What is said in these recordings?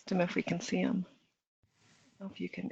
them if we can see them. I don't know if you can.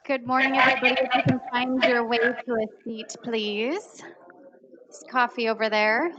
Good morning, everybody. If you can find your way to a seat, please. There's coffee over there.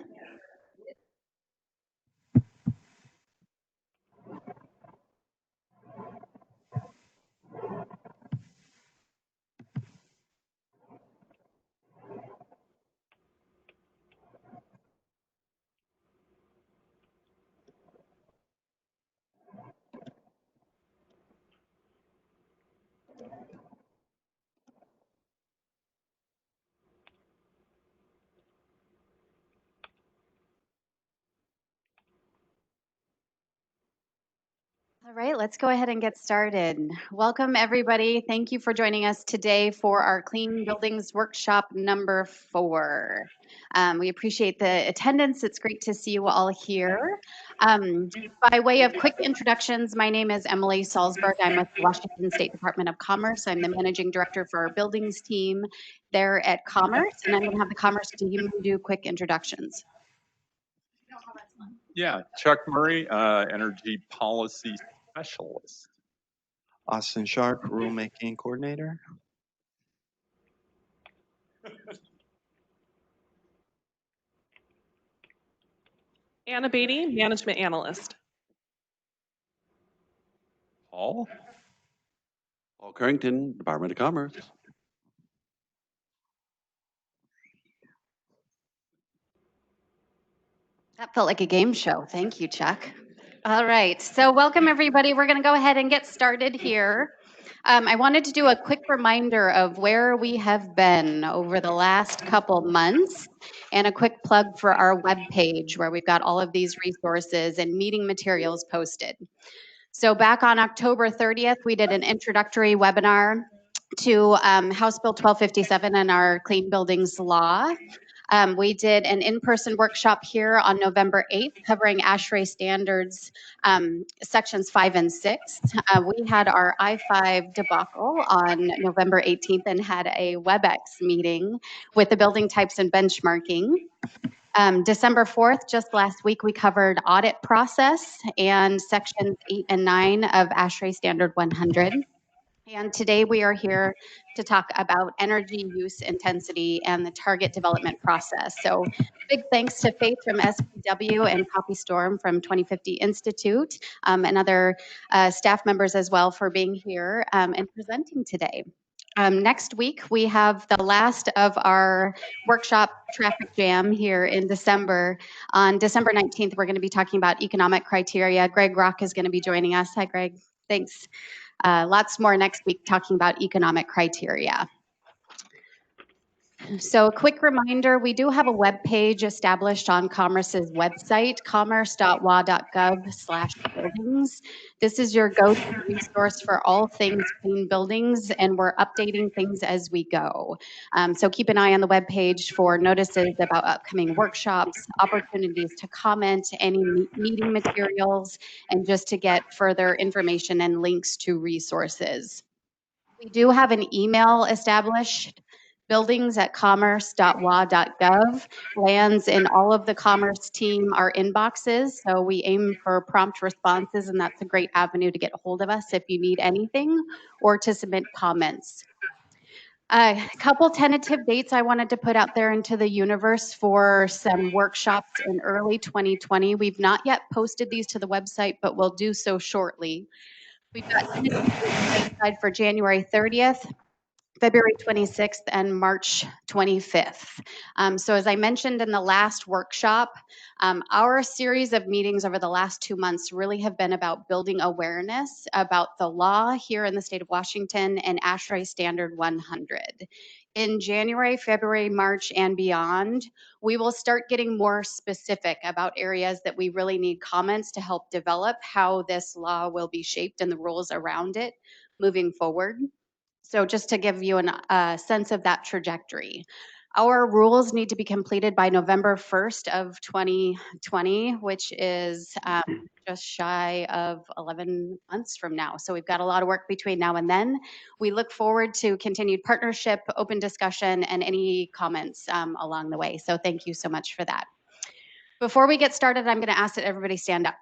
All right, let's go ahead and get started. Welcome, everybody. Thank you for joining us today for our Clean Buildings Workshop number 4. We appreciate the attendance. It's great to see you all here. By way of quick introductions, my name is Emily Salzberg. I'm with the Washington State Department of Commerce. I'm the managing director for our buildings team there at Commerce, and I'm going to have the Commerce team do quick introductions. Yeah, Chuck Murray, Energy Policy Specialist. Austin Sharp, Rulemaking Coordinator. Anna Beatty, Management Analyst. Paul? Paul Carrington, Department of Commerce. That felt like a game show. Thank you, Chuck. All right, so welcome everybody. We're going to go ahead and get started here. I wanted to do a quick reminder of where we have been over the last couple months and a quick plug for our webpage where we've got all of these resources and meeting materials posted. So back on October 30th, we did an introductory webinar to House Bill 1257 and our Clean Buildings Law. We did an in-person workshop here on November 8th covering ASHRAE standards sections 5 and 6. We had our I-5 debacle on November 18th and had a WebEx meeting with the building types and benchmarking. December 4th, just last week, we covered audit process and sections 8 and 9 of ASHRAE Standard 100. And today we are here to talk about energy use intensity and the target development process. So big thanks to Faith from SPW and Poppy Storm from 2050 Institute and other staff members as well for being here and presenting today. Next week, we have the last of our workshop traffic jam here in December. On December 19th, we're going to be talking about economic criteria. Greg Rock is going to be joining us. Hi, Greg. Thanks. Lots more next week talking about economic criteria. So a quick reminder, we do have a web page established on Commerce's website, commerce.wa.gov/buildings. This is your go-to resource for all things clean buildings, and we're updating things as we go. So keep an eye on the web page for notices about upcoming workshops, opportunities to comment, any meeting materials, and just to get further information and links to resources. We do have an email established, buildings@commerce.wa.gov, lands in all of the Commerce team, our inboxes. So we aim for prompt responses, and that's a great avenue to get a hold of us if you need anything or to submit comments. A couple tentative dates I wanted to put out there into the universe for some workshops in early 2020. We've not yet posted these to the website, but we'll do so shortly. We've got tentative dates set aside for January 30th, February 26th, and March 25th. So as I mentioned in the last workshop, our series of meetings over the last 2 months really have been about building awareness about the law here in the state of Washington and ASHRAE Standard 100. In January, February, March, and beyond, we will start getting more specific about areas that we really need comments to help develop how this law will be shaped and the rules around it moving forward. So just to give you a sense of that trajectory, our rules need to be completed by November 1st of 2020, which is just shy of 11 months from now. So we've got a lot of work between now and then. We look forward to continued partnership, open discussion, and any comments along the way. So thank you so much for that. Before we get started, I'm going to ask that everybody stand up.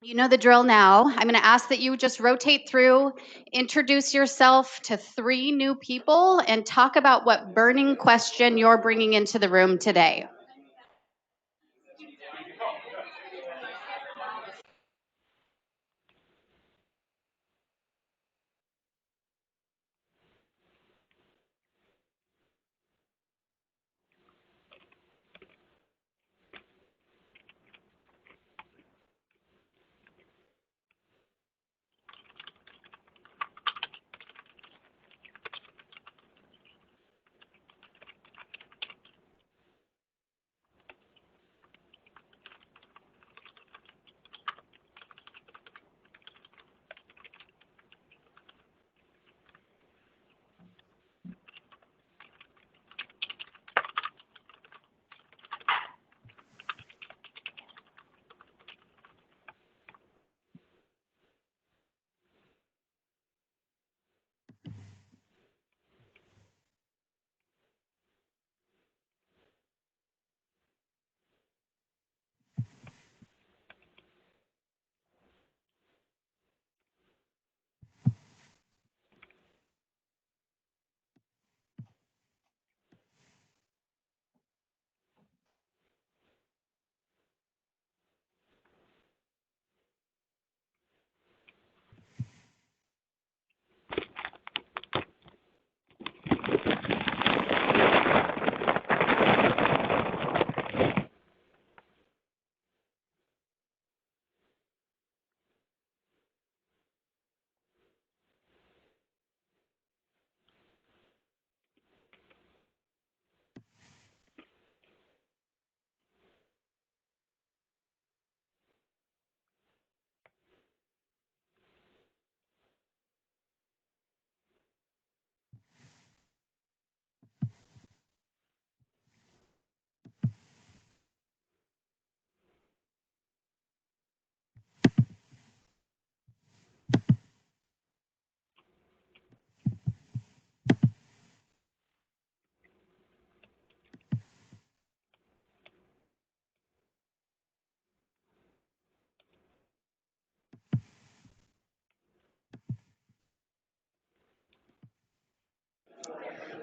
You know the drill now. I'm going to ask that you just rotate through, introduce yourself to 3 new people, and talk about what burning question you're bringing into the room today.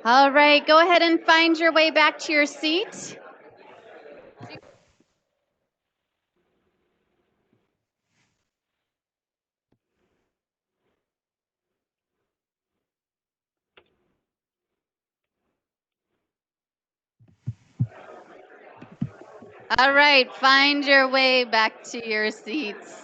All right, go ahead and find your way back to your seat. All right, find your way back to your seats.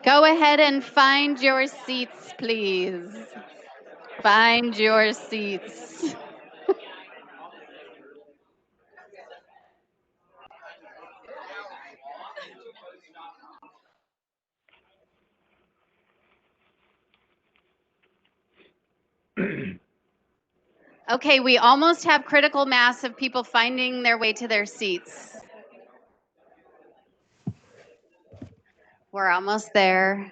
Go ahead and find your seats, please. Find your seats. Okay, we almost have critical mass of people finding their way to their seats. We're almost there.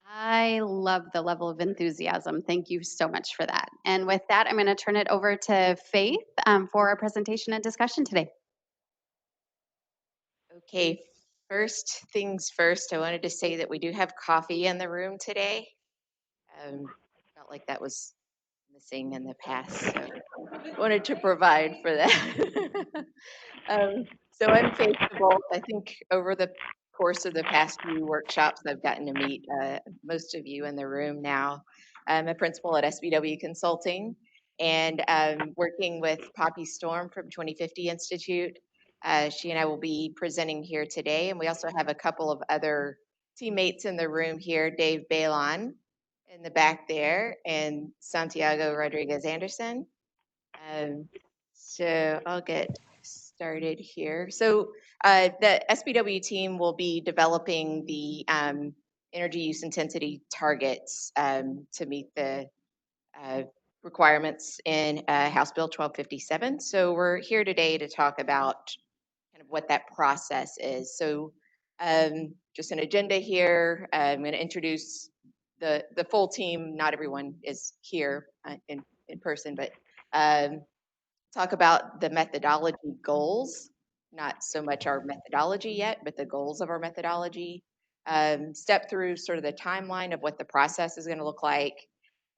I love the level of enthusiasm. Thank you so much for that. And with that, I'm going to turn it over to Faith for our presentation and discussion today. Okay, first things first, I wanted to say that we do have coffee in the room today. Felt like that was missing in the past, so wanted to provide for that. So I'm Faith DeVault. I think over the course of the past few workshops, I've gotten to meet most of you in the room now. I'm a principal at SBW Consulting and working with Poppy Storm from 2050 Institute. She and I will be presenting here today, and we also have a couple of other teammates in the room here, Dave Balon in the back there, and Santiago Rodriguez Anderson. So I'll get started here. So the SBW team will be developing the energy use intensity targets to meet the requirements in House Bill 1257. So we're here today to talk about kind of what that process is. So just an agenda here. I'm going to introduce the full team. Not everyone is here in person, but talk about the methodology goals, not so much our methodology yet, but the goals of our methodology. Step through sort of the timeline of what the process is going to look like,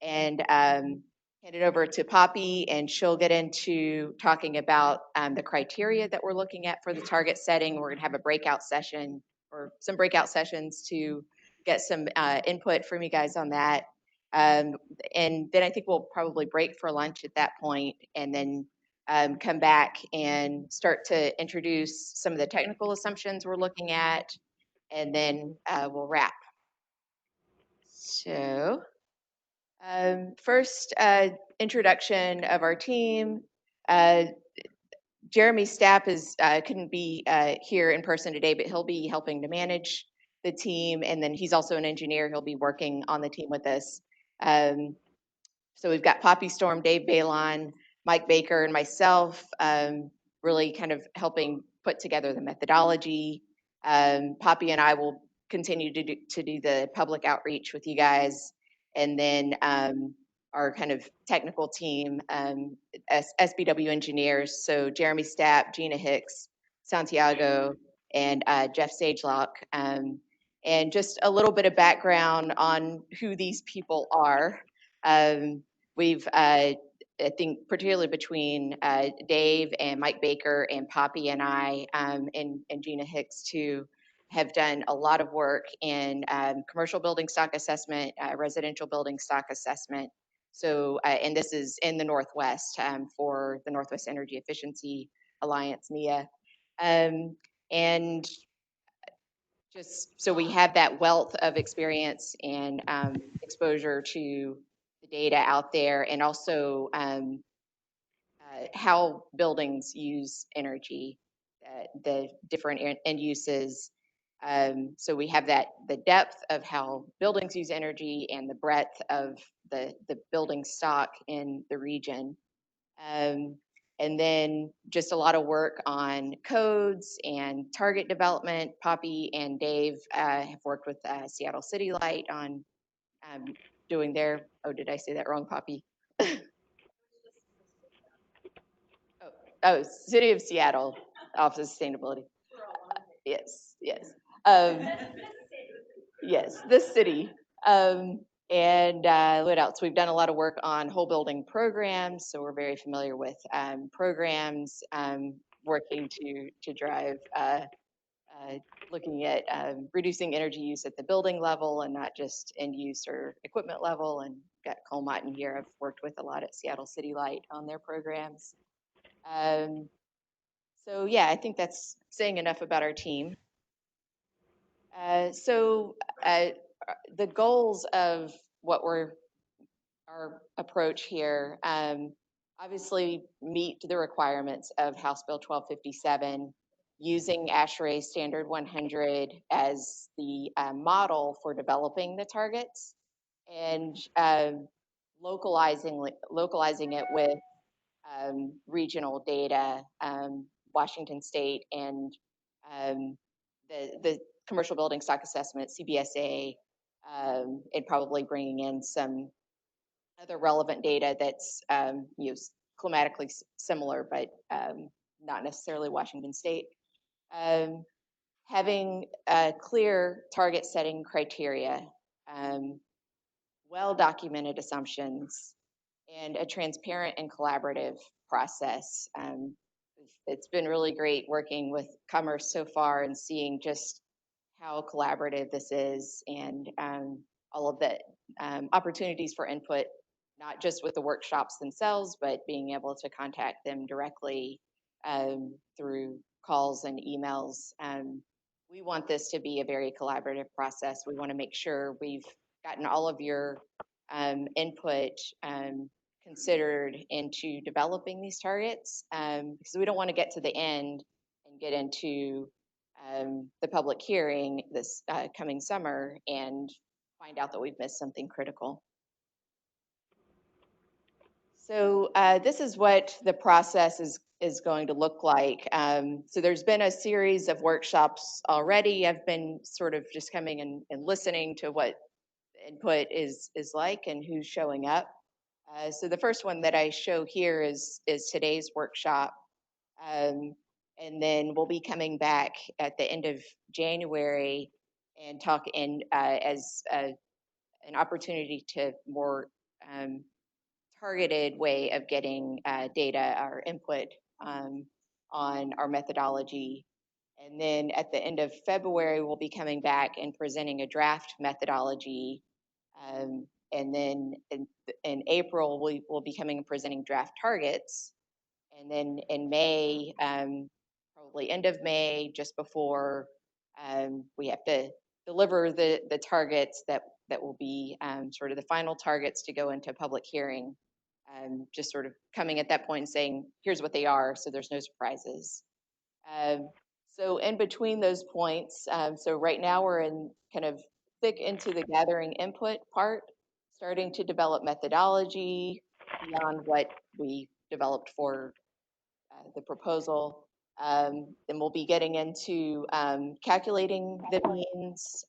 and hand it over to Poppy, and she'll get into talking about the criteria that we're looking at for the target setting. We're going to have a breakout session or some breakout sessions to get some input from you guys on that. And then I think we'll probably break for lunch at that point, and then come back and start to introduce some of the technical assumptions we're looking at, and then we'll wrap. So first, introduction of our team. Jeremy Stapp couldn't be here in person today, but he'll be helping to manage the team, and then he's also an engineer. He'll be working on the team with us. So we've got Poppy Storm, Dave Balon, Mike Baker, and myself, really kind of helping put together the methodology. Poppy and I will continue to do the public outreach with you guys, and then our kind of technical team, SBW engineers. So Jeremy Stapp, Gina Hicks, Santiago, and Jeff Sagelock. And just a little bit of background on who these people are. We've, I think, particularly between Dave and Mike Baker and Poppy and I, and Gina Hicks too, have done a lot of work in commercial building stock assessment, residential building stock assessment. So, and this is in the Northwest for the Northwest Energy Efficiency Alliance, NEA. And just so we have that wealth of experience and exposure to the data out there, and also how buildings use energy, the different end uses. So we have the depth of how buildings use energy and the breadth of the building stock in the region. And then just a lot of work on codes and target development. Poppy and Dave have worked with Seattle City Light on doing their, oh, did I say that wrong, Poppy? Oh, City of Seattle, Office of Sustainability. Yes, yes. Yes, this city. And what else? We've done a lot of work on whole building programs, so we're very familiar with programs, working to drive, looking at reducing energy use at the building level and not just end use or equipment level. And got Cole Motton here. I've worked with a lot at Seattle City Light on their programs. So yeah, I think that's saying enough about our team. So the goals of what our approach here, obviously meet the requirements of House Bill 1257, using ASHRAE Standard 100 as the model for developing the targets, and localizing it with regional data, Washington State, and the commercial building stock assessment, CBSA, and probably bringing in some other relevant data that's climatically similar, but not necessarily Washington State. Having clear target setting criteria, well-documented assumptions, and a transparent and collaborative process. It's been really great working with Commerce so far and seeing just how collaborative this is, and all of the opportunities for input, not just with the workshops themselves, but being able to contact them directly through calls and emails. We want this to be a very collaborative process. We want to make sure we've gotten all of your input considered into developing these targets, because we don't want to get to the end and get into the public hearing this coming summer and find out that we've missed something critical. So this is what the process is going to look like. So there's been a series of workshops already. I've been sort of just coming and listening to what input is like and who's showing up. So the first one that I show here is today's workshop. And then we'll be coming back at the end of January and talk as an opportunity to more targeted way of getting data or input on our methodology. And then at the end of February, we'll be coming back and presenting a draft methodology. And then in April, we will be coming and presenting draft targets. And then in May, probably end of May, just before we have to deliver the targets that will be sort of the final targets to go into public hearing. Just sort of coming at that point and saying, here's what they are, so there's no surprises. So in between those points, so right now we're in kind of thick into the gathering input part, starting to develop methodology beyond what we developed for the proposal. Then we'll be getting into calculating the means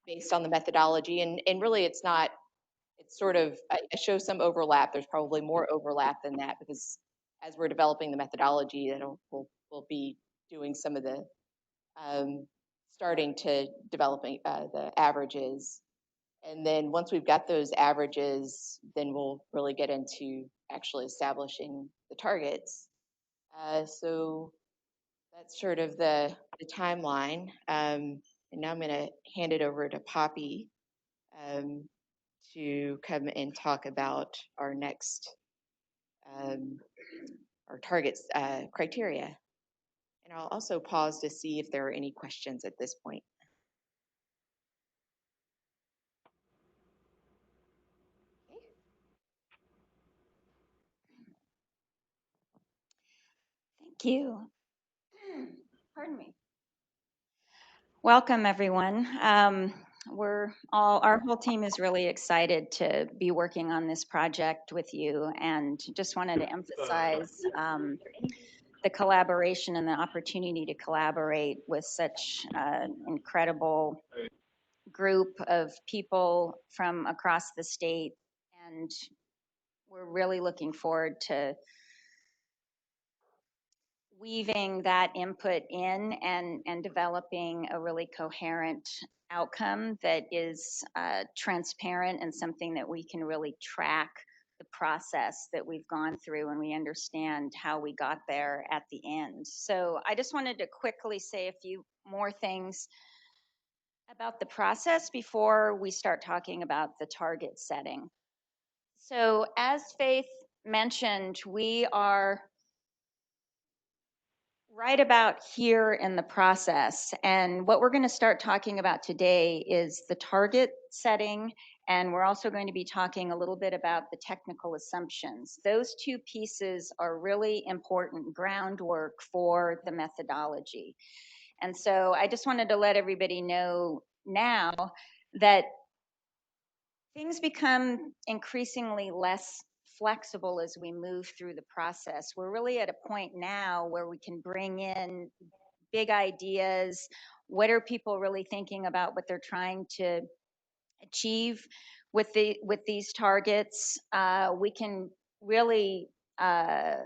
based on the methodology. And really it's not, it's sort of, I show some overlap. There's probably more overlap than that because as we're developing the methodology, we'll be doing some of the starting to developing the averages. And then once we've got those averages, then we'll really get into actually establishing the targets. So that's sort of the timeline. And now I'm going to hand it over to Poppy to come and talk about our next, our targets criteria. And I'll also pause to see if there are any questions at this point. Thank you. Pardon me. Welcome, everyone. Our whole team is really excited to be working on this project with you, and just wanted to emphasize the collaboration and the opportunity to collaborate with such an incredible group of people from across the state. And we're really looking forward to weaving that input in and developing a really coherent outcome that is transparent and something that we can really track the process that we've gone through, and we understand how we got there at the end. So I just wanted to quickly say a few more things about the process before we start talking about the target setting. So as Faith mentioned, we are right about here in the process. And what we're going to start talking about today is the target setting. And we're also going to be talking a little bit about the technical assumptions. Those two pieces are really important groundwork for the methodology. And so I just wanted to let everybody know now that things become increasingly less flexible as we move through the process. We're really at a point now where we can bring in big ideas. What are people really thinking about what they're trying to achieve with these targets? We can really have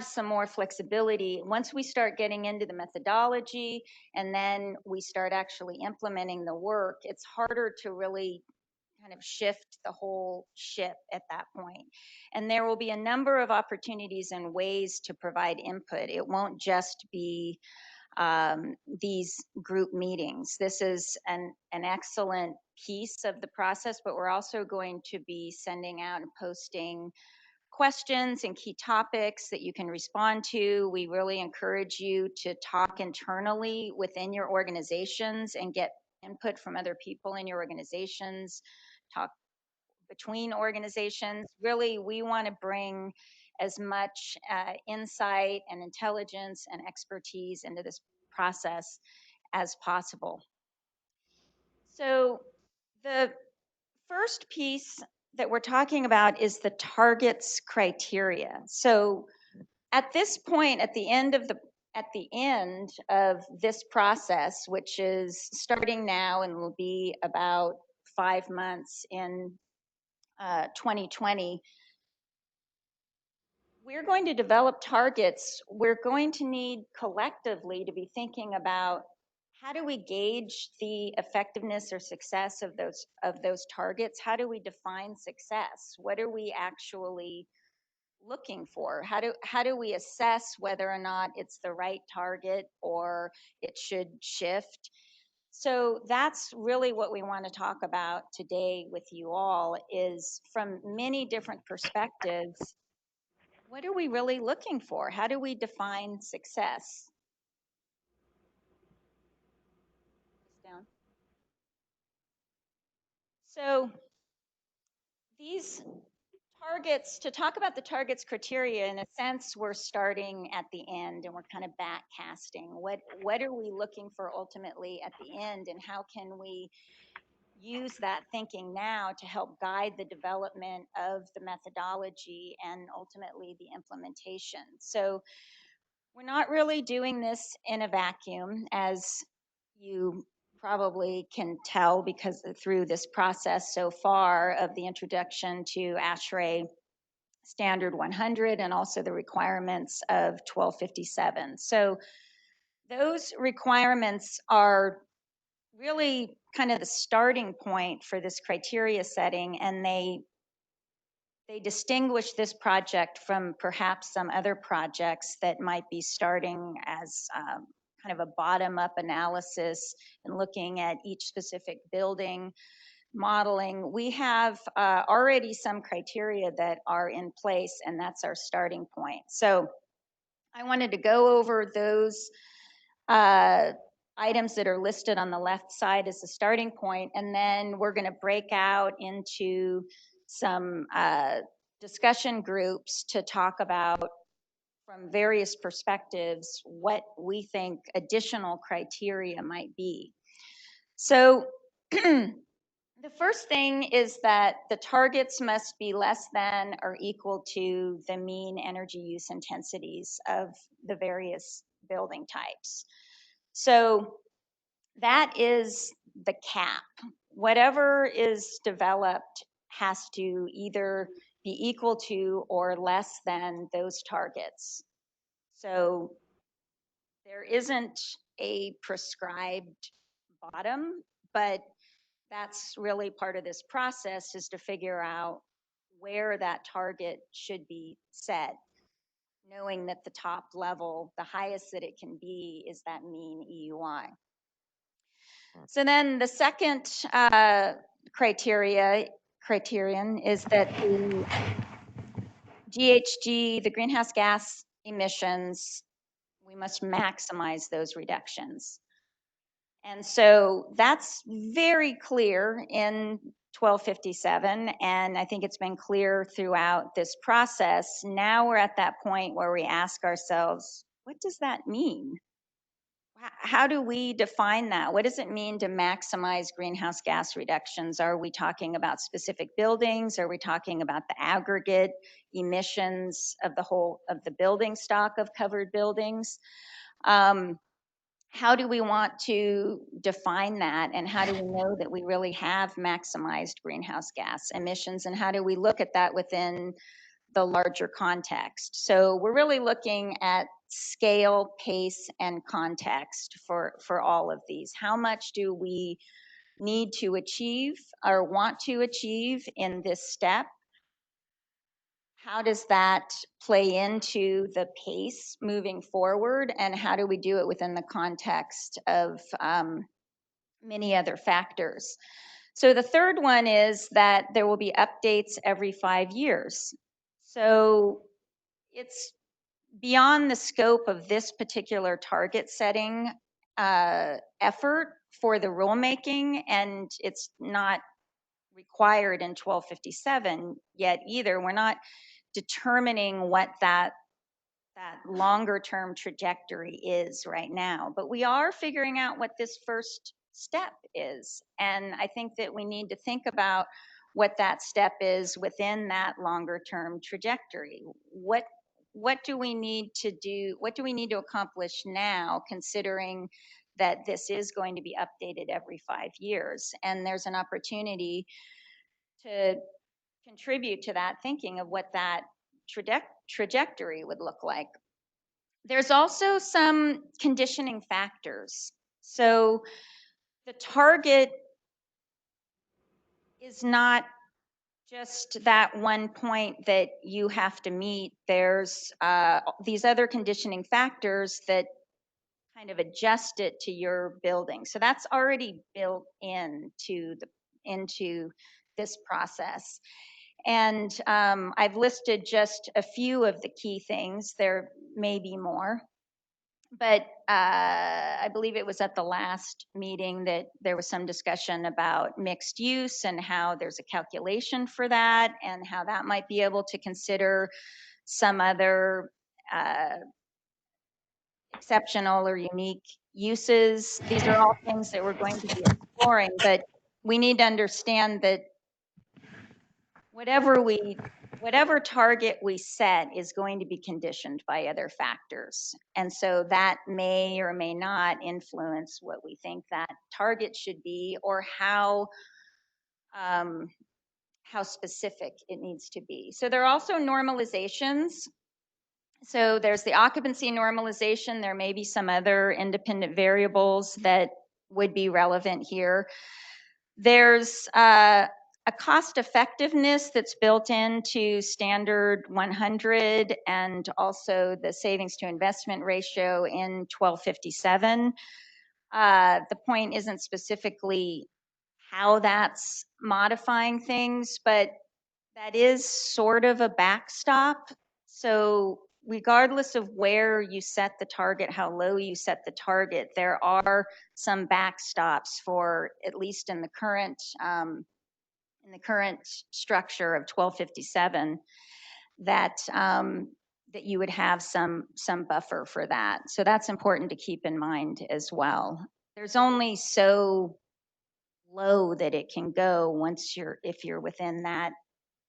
some more flexibility once we start getting into the methodology, and then we start actually implementing the work. It's harder to really kind of shift the whole ship at that point. And there will be a number of opportunities and ways to provide input. It won't just be these group meetings. This is an excellent piece of the process, but we're also going to be sending out and posting questions and key topics that you can respond to. We really encourage you to talk internally within your organizations and get input from other people in your organizations, talk between organizations. Really, we want to bring as much insight and intelligence and expertise into this process as possible. So the first piece that we're talking about is the targets criteria. So at this point, at the end of this process, which is starting now and will be about 5 months in 2020, we're going to develop targets. We're going to need collectively to be thinking about how do we gauge the effectiveness or success of those targets? How do we define success? What are we actually looking for? How do we assess whether or not it's the right target or it should shift? So that's really what we want to talk about today with you all, is from many different perspectives. What are we really looking for? How do we define success? Down. So these targets, to talk about the targets criteria, in a sense, we're starting at the end and we're kind of back casting. What are we looking for ultimately at the end, and how can we use that thinking now to help guide the development of the methodology and ultimately the implementation? So we're not really doing this in a vacuum, as you probably can tell because through this process so far of the introduction to ASHRAE Standard 100 and also the requirements of 1257. So those requirements are really kind of the starting point for this criteria setting, and they distinguish this project from perhaps some other projects that might be starting as kind of a bottom-up analysis and looking at each specific building, modeling. We have already some criteria that are in place, and that's our starting point. So I wanted to go over those items that are listed on the left side as the starting point, and then we're going to break out into some discussion groups to talk about from various perspectives what we think additional criteria might be. So the first thing is that the targets must be less than or equal to the mean energy use intensities of the various building types. So that is the cap. Whatever is developed has to either be equal to or less than those targets. So there isn't a prescribed bottom, but that's really part of this process, is to figure out where that target should be set, knowing that the top level, the highest that it can be, is that mean EUI. So then the second criterion is that the GHG, the greenhouse gas emissions, we must maximize those reductions. And so that's very clear in 1257, and I think it's been clear throughout this process. Now we're at that point where we ask ourselves, what does that mean? How do we define that? What does it mean to maximize greenhouse gas reductions? Are we talking about specific buildings? Are we talking about the aggregate emissions of the whole of the building stock of covered buildings? How do we want to define that, and how do we know that we really have maximized greenhouse gas emissions, and how do we look at that within the larger context? So we're really looking at scale, pace, and context for all of these. How much do we need to achieve or want to achieve in this step? How does that play into the pace moving forward, and how do we do it within the context of many other factors? So the third one is that there will be updates every 5 years. So it's beyond the scope of this particular target setting effort for the rulemaking, and it's not required in 1257 yet either. We're not determining what that longer term trajectory is right now, but we are figuring out what this first step is. And I think that we need to think about what that step is within that longer term trajectory. What do we need to do? What do we need to accomplish now, considering that this is going to be updated every 5 years? And there's an opportunity to contribute to that thinking of what that trajectory would look like. There's also some conditioning factors. So the target is not just that one point that you have to meet, there's these other conditioning factors that kind of adjust it to your building. So that's already built into this process. And I've listed just a few of the key things. There may be more, but I believe it was at the last meeting that there was some discussion about mixed use and how there's a calculation for that and how that might be able to consider some other exceptional or unique uses. These are all things that we're going to be exploring, but we need to understand that whatever target we set is going to be conditioned by other factors. And so that may or may not influence what we think that target should be or how specific it needs to be. So there are also normalizations. So there's the occupancy normalization. There may be some other independent variables that would be relevant here. There's a cost effectiveness that's built into standard 100 and also the savings to investment ratio in 1257. The point isn't specifically how that's modifying things, but that is sort of a backstop. So regardless of where you set the target, how low you set the target, there are some backstops for, at least in the current structure of 1257, that that you would have some buffer for that. So that's important to keep in mind as well. There's only so low that it can go if you're within that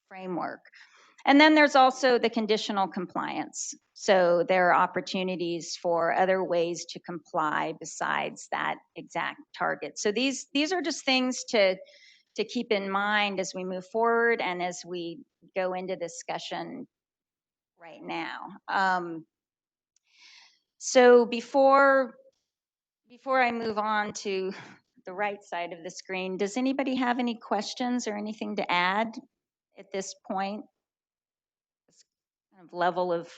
framework. And then there's also the conditional compliance. So there are opportunities for other ways to comply besides that exact target. So these are just things to keep in mind as we move forward and as we go into discussion right now. So before I move on to the right side of the screen, does anybody have any questions or anything to add at this point? This kind of level of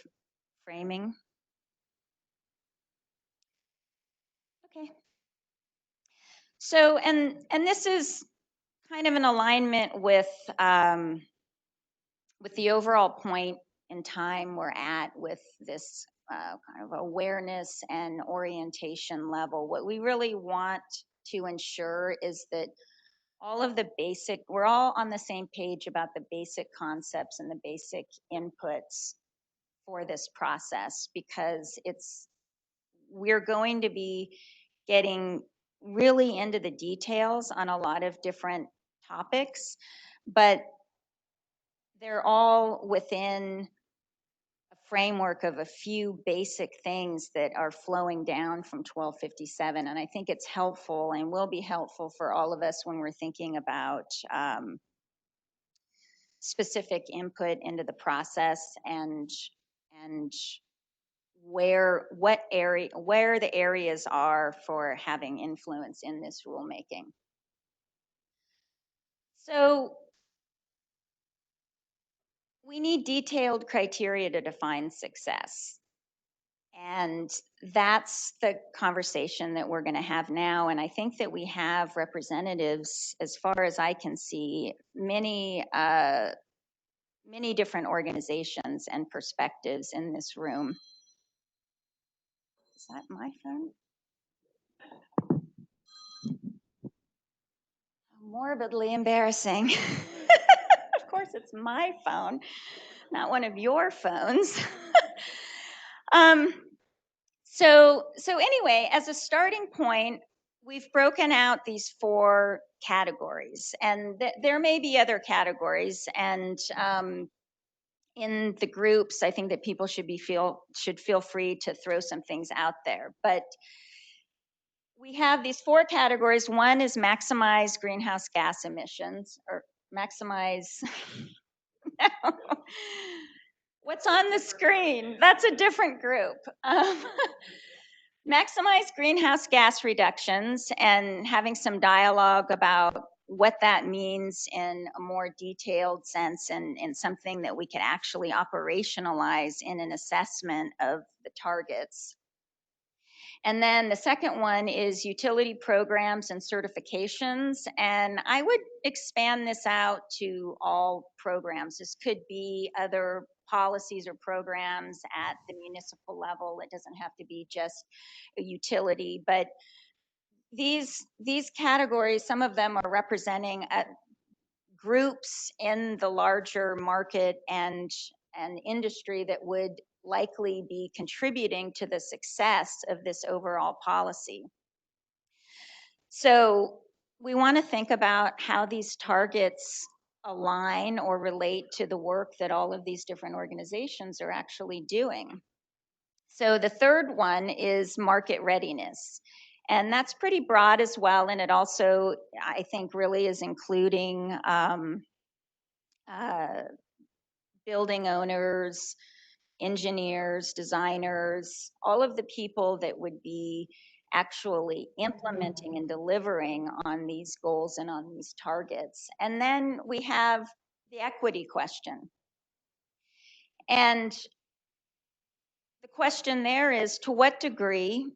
framing. Okay. So, and this is kind of in alignment with the overall point in time we're at with this kind of awareness and orientation level. What we really want to ensure is that we're all on the same page about the basic concepts and the basic inputs for this process, because we're going to be getting really into the details on a lot of different topics, but they're all within a framework of a few basic things that are flowing down from 1257. And I think it's helpful and will be helpful for all of us when we're thinking about specific input into the process and where the areas are for having influence in this rulemaking. So we need detailed criteria to define success. And that's the conversation that we're going to have now. And I think that we have representatives, as far as I can see, many different organizations and perspectives in this room. Is that my phone? Morbidly embarrassing. Of course, it's my phone, not one of your phones. So anyway, as a starting point, we've broken out these 4 categories, and there may be other categories. And in the groups, I think that people should feel free to throw some things out there. But we have these 4 categories. One is maximize greenhouse gas emissions, or maximize. What's on the screen? That's a different group. Maximize greenhouse gas reductions and having some dialogue about what that means in a more detailed sense and something that we could actually operationalize in an assessment of the targets. And then the second one is utility programs and certifications. And I would expand this out to all programs. This could be other policies or programs at the municipal level. It doesn't have to be just a utility, but these categories, some of them are representing groups in the larger market and industry that would likely be contributing to the success of this overall policy. So we want to think about how these targets align or relate to the work that all of these different organizations are actually doing. So the third one is market readiness. And that's pretty broad as well. And it also, I think, really is including building owners, engineers, designers, all of the people that would be actually implementing and delivering on these goals and on these targets. And then we have the equity question. And the question there is, to what degree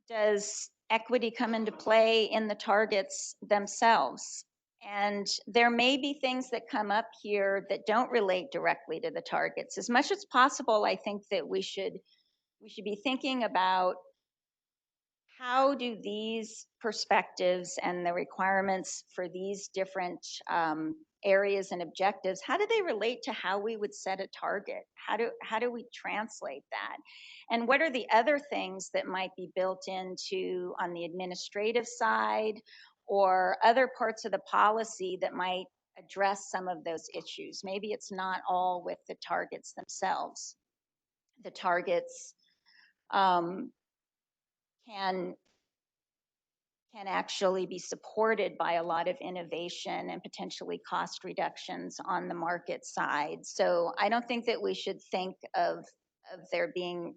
does equity come into play in the targets themselves? And there may be things that come up here that don't relate directly to the targets. As much as possible, I think that we should be thinking about how do these perspectives and the requirements for these different areas and objectives, how do they relate to how we would set a target? How do we translate that? And what are the other things that might be built into on the administrative side or other parts of the policy that might address some of those issues? Maybe it's not all with the targets themselves. The targets can actually be supported by a lot of innovation and potentially cost reductions on the market side. So I don't think that we should think of there being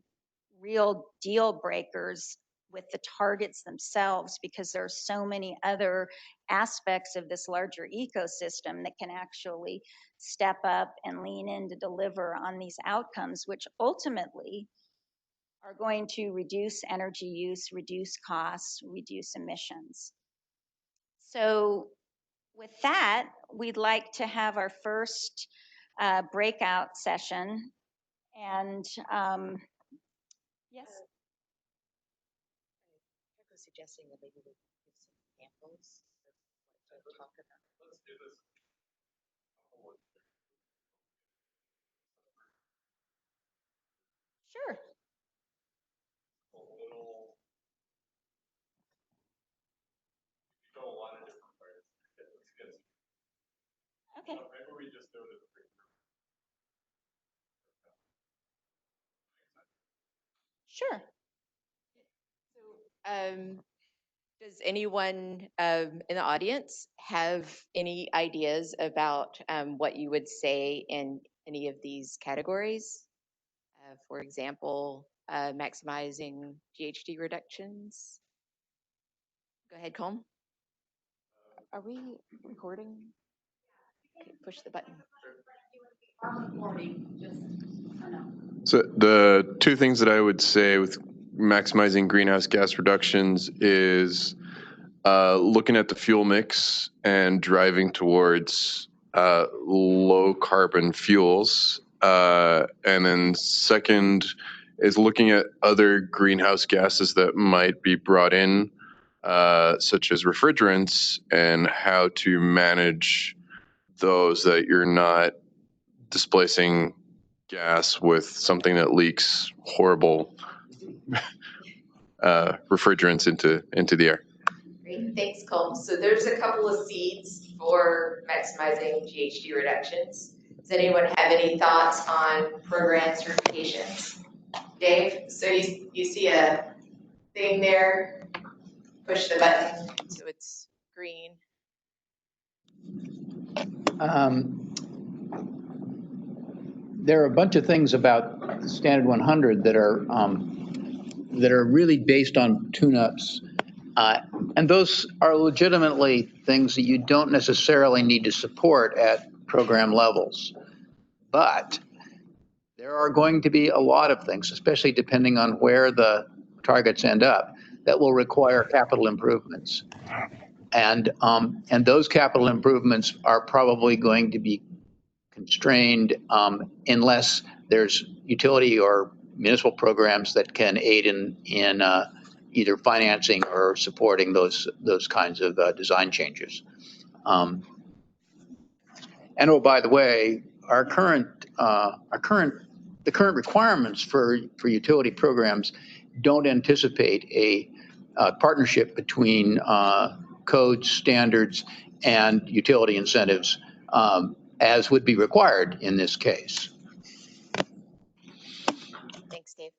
real deal breakers with the targets themselves, because there are so many other aspects of this larger ecosystem that can actually step up and lean in to deliver on these outcomes, which ultimately are going to reduce energy use, reduce costs, reduce emissions. So with that, we'd like to have our first breakout session. And yes? I was suggesting that maybe we give some examples of what to talk about. Let's do this. Sure. Okay. Maybe we just do it. Sure. Does anyone in the audience have any ideas about what you would say in any of these categories? For example, maximizing GHG reductions. Go ahead, Colm. Are we recording? Okay, push the button. So the two things that I would say with maximizing greenhouse gas reductions is looking at the fuel mix and driving towards low carbon fuels. And then second is looking at other greenhouse gases that might be brought in, such as refrigerants, and how to manage those, that you're not displacing gas with something that leaks horrible refrigerants into the air. Great, thanks, Colm. So there's a couple of seeds for maximizing GHG reductions. Does anyone have any thoughts on program certifications? Dave, so you see a thing there, push the button so it's green. There are a bunch of things about Standard 100 that are really based on tune-ups And those are legitimately things that you don't necessarily need to support at program levels. But there are going to be a lot of things, especially depending on where the targets end up, that will require capital improvements. And those capital improvements are probably going to be constrained unless there's utility or municipal programs that can aid in either financing or supporting those kinds of design changes. And oh, by the way, the current requirements for utility programs don't anticipate a partnership between codes, standards, and utility incentives, as would be required in this case. Thanks, Dave.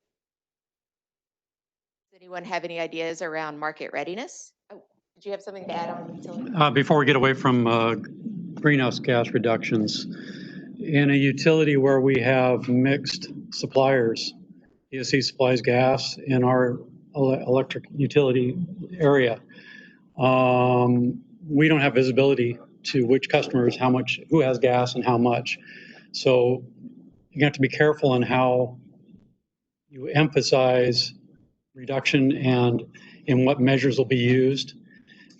Does anyone have any ideas around market readiness? Oh, did you have something to add on utility? Before we get away from greenhouse gas reductions, in a utility where we have mixed suppliers, ESC supplies gas in our electric utility area, we don't have visibility to which customers, how much, who has gas and how much. So you have to be careful in how you emphasize reduction and in what measures will be used.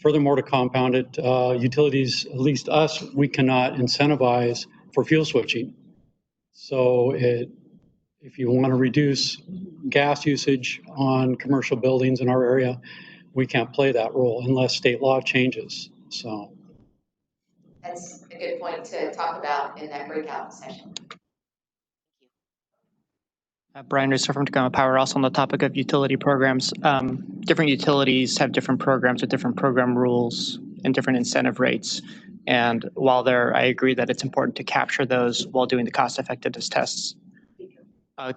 Furthermore, to compound it, utilities, at least us, we cannot incentivize for fuel switching. So if you want to reduce gas usage on commercial buildings in our area, we can't play that role unless state law changes. So that's a good point to talk about in that breakout session. Brian Risser from Tacoma Power, also on the topic of utility programs. Different utilities have different programs with different program rules and different incentive rates. And while I agree that it's important to capture those while doing the cost effectiveness tests. There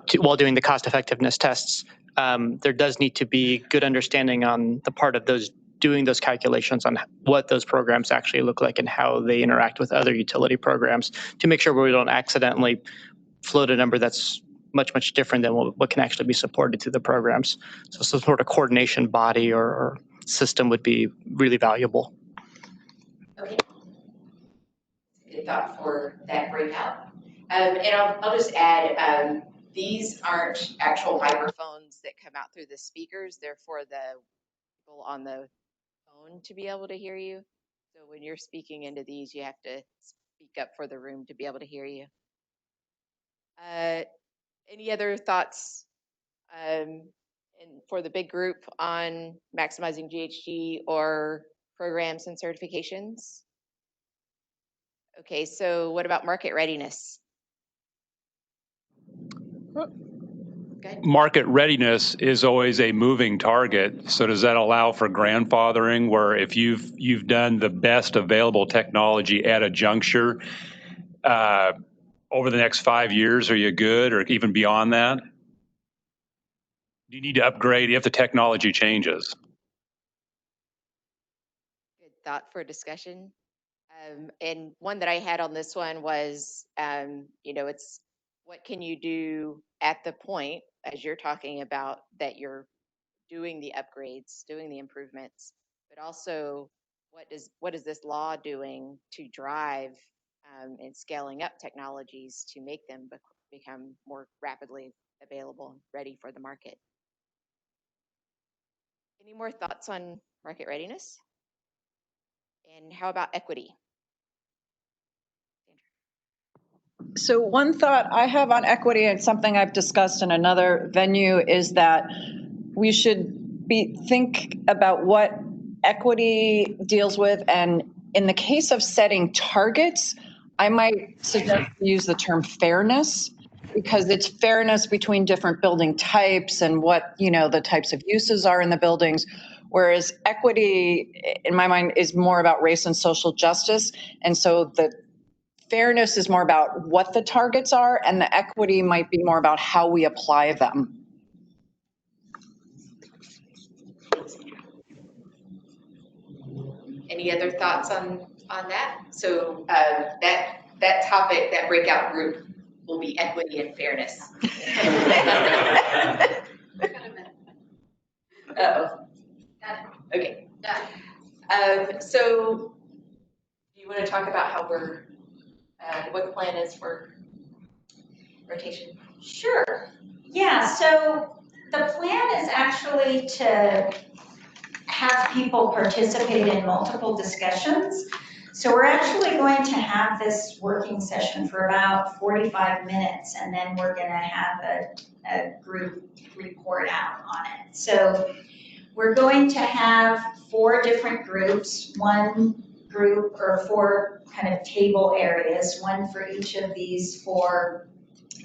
does need to be good understanding on the part of those doing those calculations on what those programs actually look like and how they interact with other utility programs to make sure we don't accidentally float a number that's much different than what can actually be supported through the programs. So some sort of coordination body or system would be really valuable. Okay. Good thought for that breakout. And I'll just add, these aren't actual microphones that come out through the speakers. They're for the people on the phone to be able to hear you. So when you're speaking into these, you have to speak up for the room to be able to hear you. Any other thoughts for the big group on maximizing GHG or programs and certifications? Okay, so what about market readiness? Market readiness is always a moving target. So does that allow for grandfathering, where if you've done the best available technology at a juncture, over the next 5 years, are you good, or even beyond that? Do you need to upgrade if the technology changes? Good thought for discussion. And one that I had on this one was, it's what can you do at the point, as you're talking about, that you're doing the upgrades, doing the improvements, but also what is this law doing to drive and scaling up technologies to make them become more rapidly available and ready for the market? Any more thoughts on market readiness? And how about equity? So one thought I have on equity, and something I've discussed in another venue, is that we should think about what equity deals with. And in the case of setting targets, I might suggest to use the term fairness, because it's fairness between different building types and what, the types of uses are in the buildings. Whereas equity, in my mind, is more about race and social justice. And so the fairness is more about what the targets are, and the equity might be more about how we apply them. Any other thoughts on that? So that topic, that breakout group, will be equity and fairness. Uh-oh. Okay. So do you want to talk about how we're, what the plan is for rotation? Sure. Yeah, so the plan is actually to have people participate in multiple discussions. So we're actually going to have this working session for about 45 minutes, and then we're going to have a group report out on it. So we're going to have 4 different groups, one group or 4 kind of table areas, one for each of these 4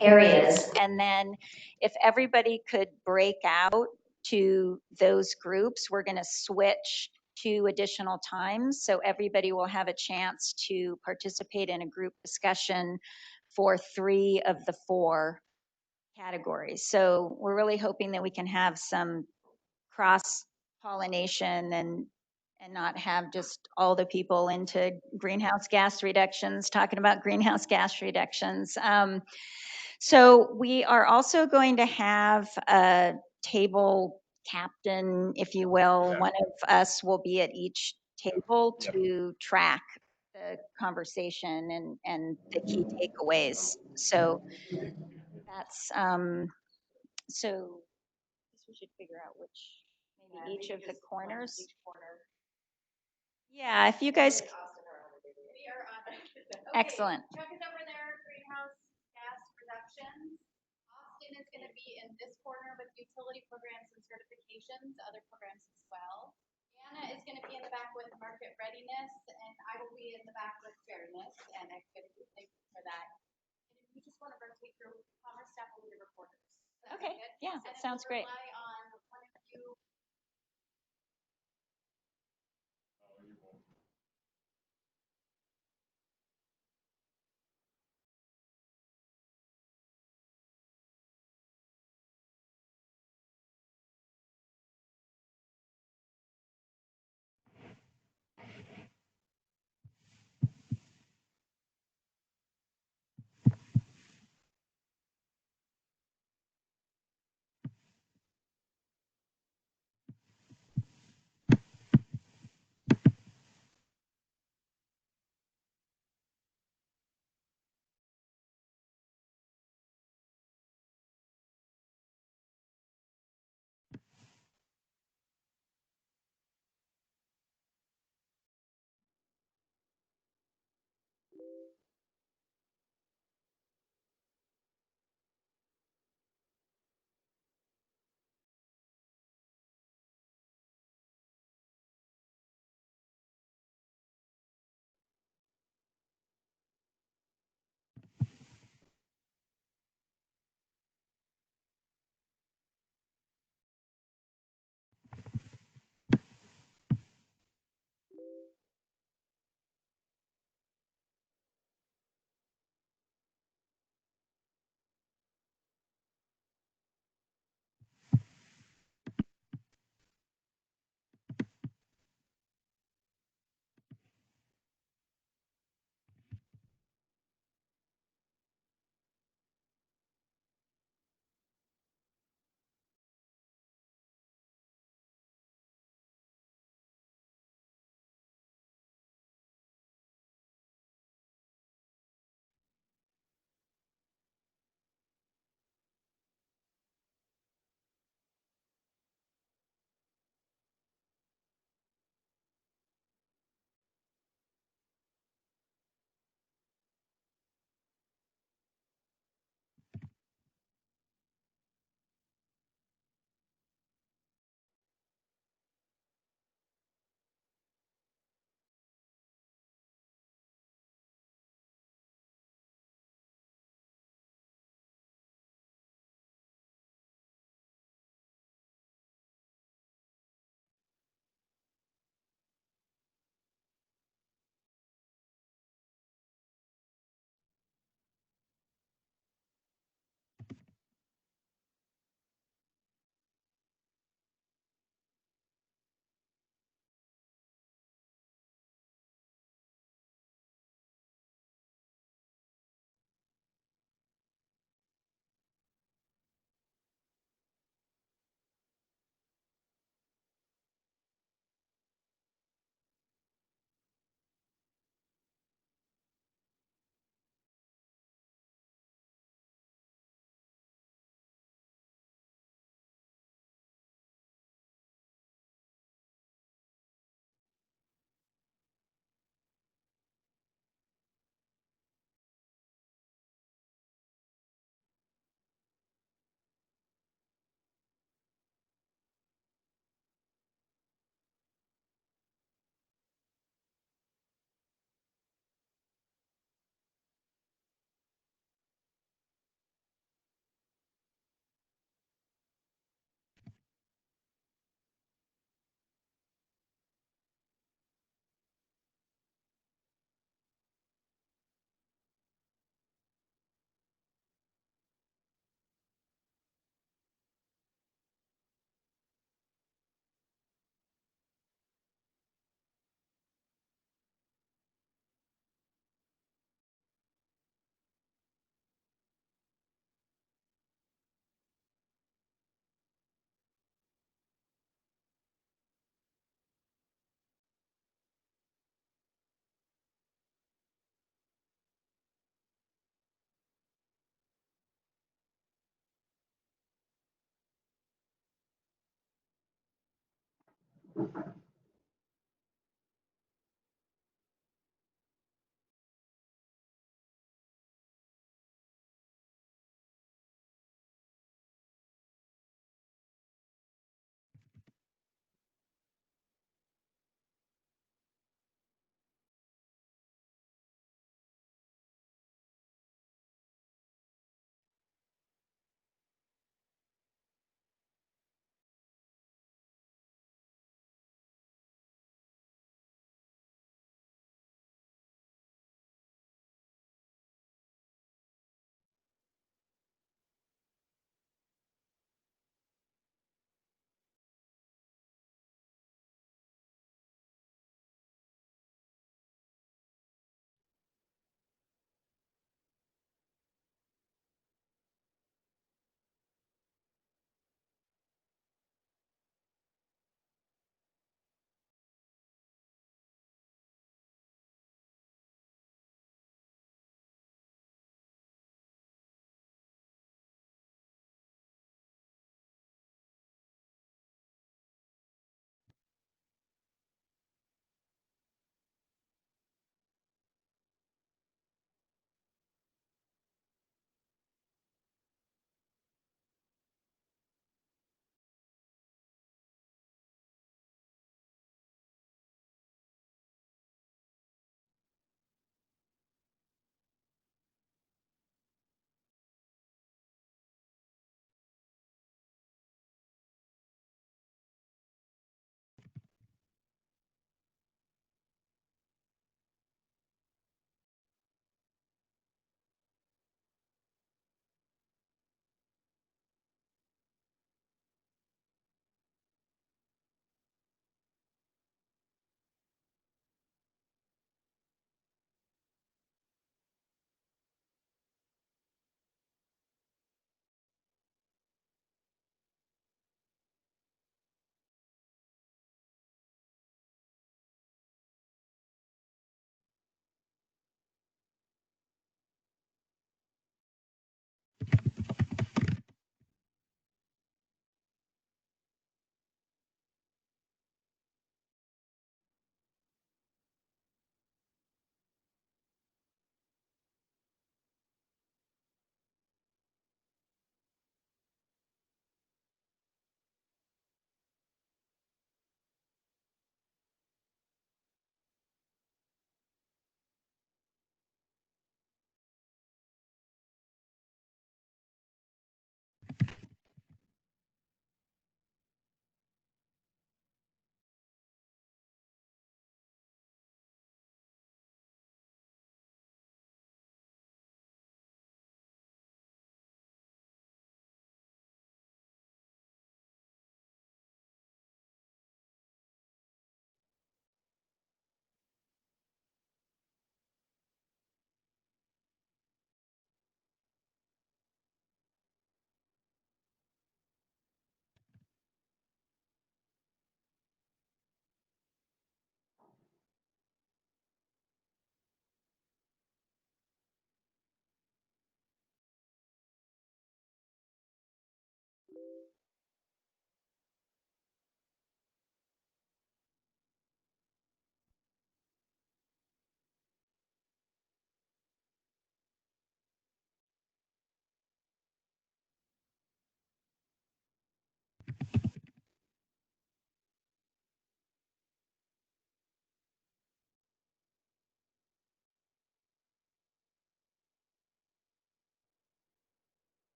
areas. And then if everybody could break out to those groups, we're going to switch 2 additional times. So everybody will have a chance to participate in a group discussion for 3 of the 4 categories. So we're really hoping that we can have some cross pollination and not have just all the people into greenhouse gas reductions talking about greenhouse gas reductions. So we are also going to have a table captain, if you will. One of us will be at each table to track the conversation and the key takeaways. So that's, so I guess we should figure out which, maybe each of the corners. Yeah, if you guys. Excellent. Chuck is over there, greenhouse gas reductions. Austin is going to be in this corner with utility programs and certifications, other programs as well. Anna is going to be in the back with market readiness, and I will be in the back with fairness and activity. Thank you for that. And if you just want to rotate through, commerce staff will be the reporters. Okay, yeah, that sounds great. Rely on one of you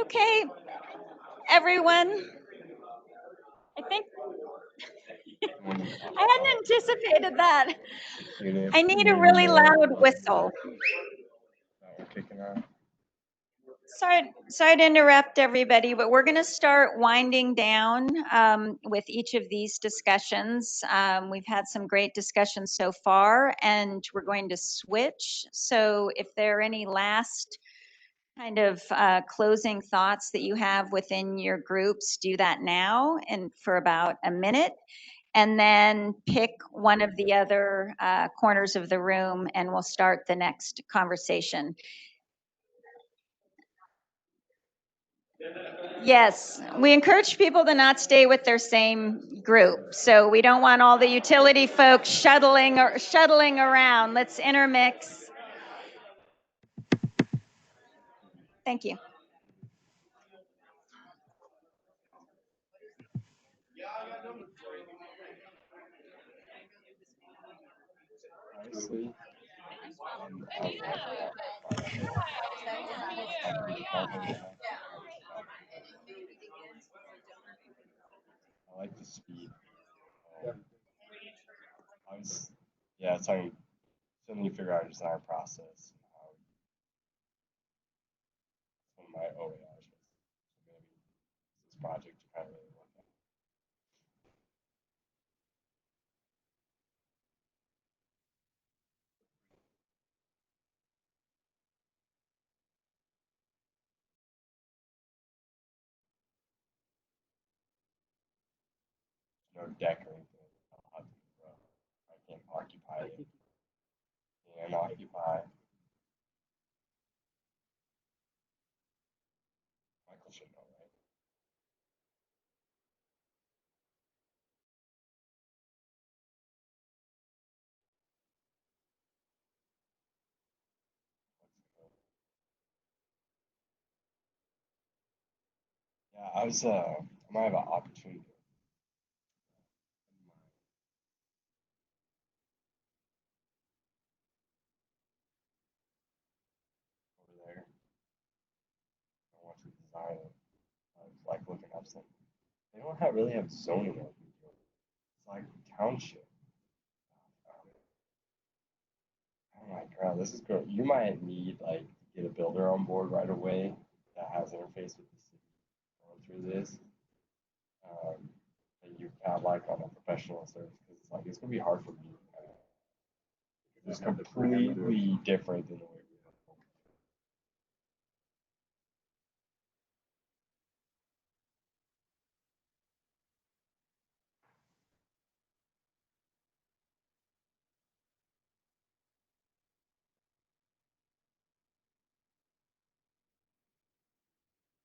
Okay, everyone. I think I hadn't anticipated that. I need a really loud whistle. Sorry to interrupt everybody, but we're going to start winding down with each of these discussions. We've had some great discussions so far, and we're going to switch. So if there are any last kind of closing thoughts that you have within your groups, do that now and for about a minute. And then pick one of the other corners of the room and we'll start the next conversation. Yes, we encourage people to not stay with their same group. So we don't want all the utility folks shuttling around. Let's intermix. Thank you. Honestly, I like the speed. Yeah, it's like something you figure out a design process. One of my OARs. Maybe this project you kind of really want that. No deck or anything. I can't occupy it. And occupy. Michael should know, right? Yeah, I might have an opportunity. Over there. I want to design it. I was like looking up something. They don't really have zoning over here. It's like township. I'm like, girl, this is good. You might need like get a builder on board right away that has interface with the city going through this. And you have like on a professional service because it's like it's gonna be hard for me. It's completely different than the way we have.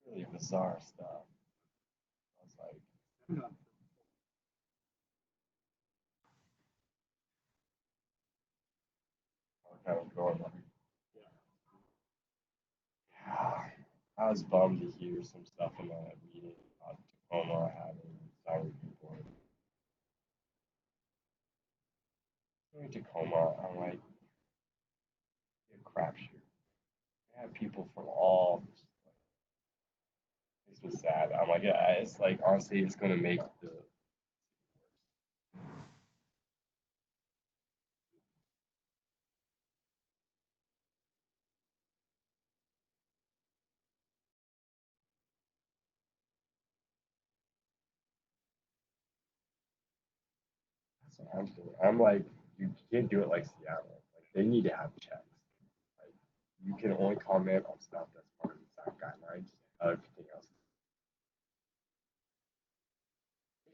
Really bizarre stuff. I was like, we're kind of going like, yeah. I was bummed to hear some stuff in that meeting about Tacoma having design review board. Going to Tacoma, I'm like, a crapshoot. I have people from all. Makes me sad. I'm like, yeah, it's like honestly, it's gonna make the. That's what I'm doing. I'm like, you can't do it like Seattle. Like they need to have checks. Like you can only comment on stuff that's part of the design guidelines. Everything else.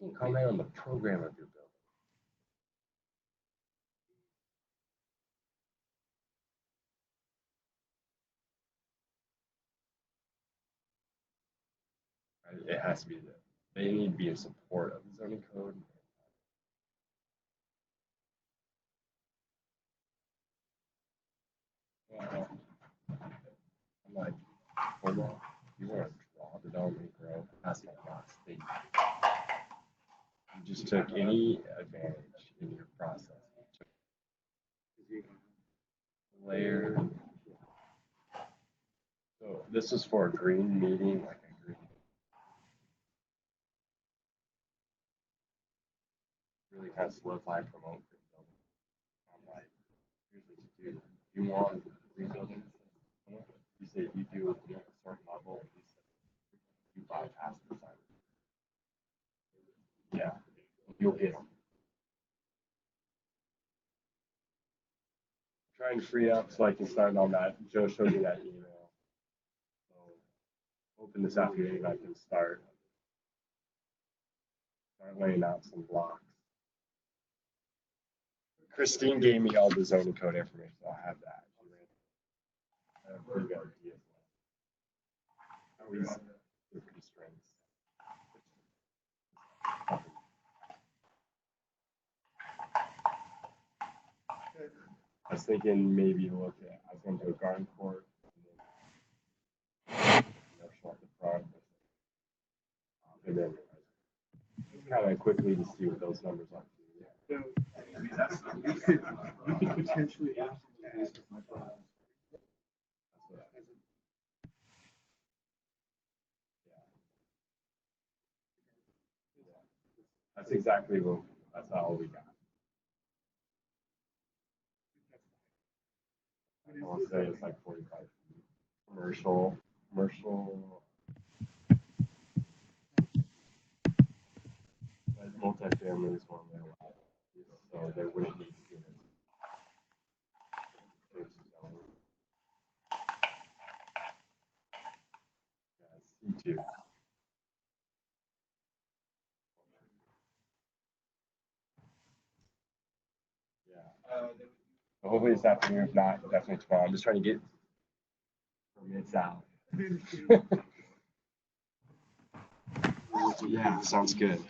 You can comment on the program of your building. It has to be that they need to be in support of the zoning code. I'm like, hold on, you want to draw development growth? That's my last thing. You just took any advantage in your process. this is for a green meeting, like a green. Really kind of solidify, promote green building. I'm like, here's what you do. You want green buildings? You say you do a certain level, you bypass the sign. Yeah, you'll hit them. Trying to free up so I can start on that. Joe showed me that email. So hoping this afternoon I can start laying out some blocks. Christine gave me all the zoning code information, so I have that. I have a pretty good idea. At least the constraints. I was thinking maybe look at, I was going to do a garden court, and then commercial at the front, and then kind of quickly to see what those numbers are. You could potentially ask That's exactly what, that's all we got. I want to say it's like 45 feet. Commercial, multifamily is one they allow, so they wouldn't need to do it. Yeah, C2. Yeah. Hopefully this afternoon, if not, definitely tomorrow. I'm just trying to get permits out. Yeah, sounds good.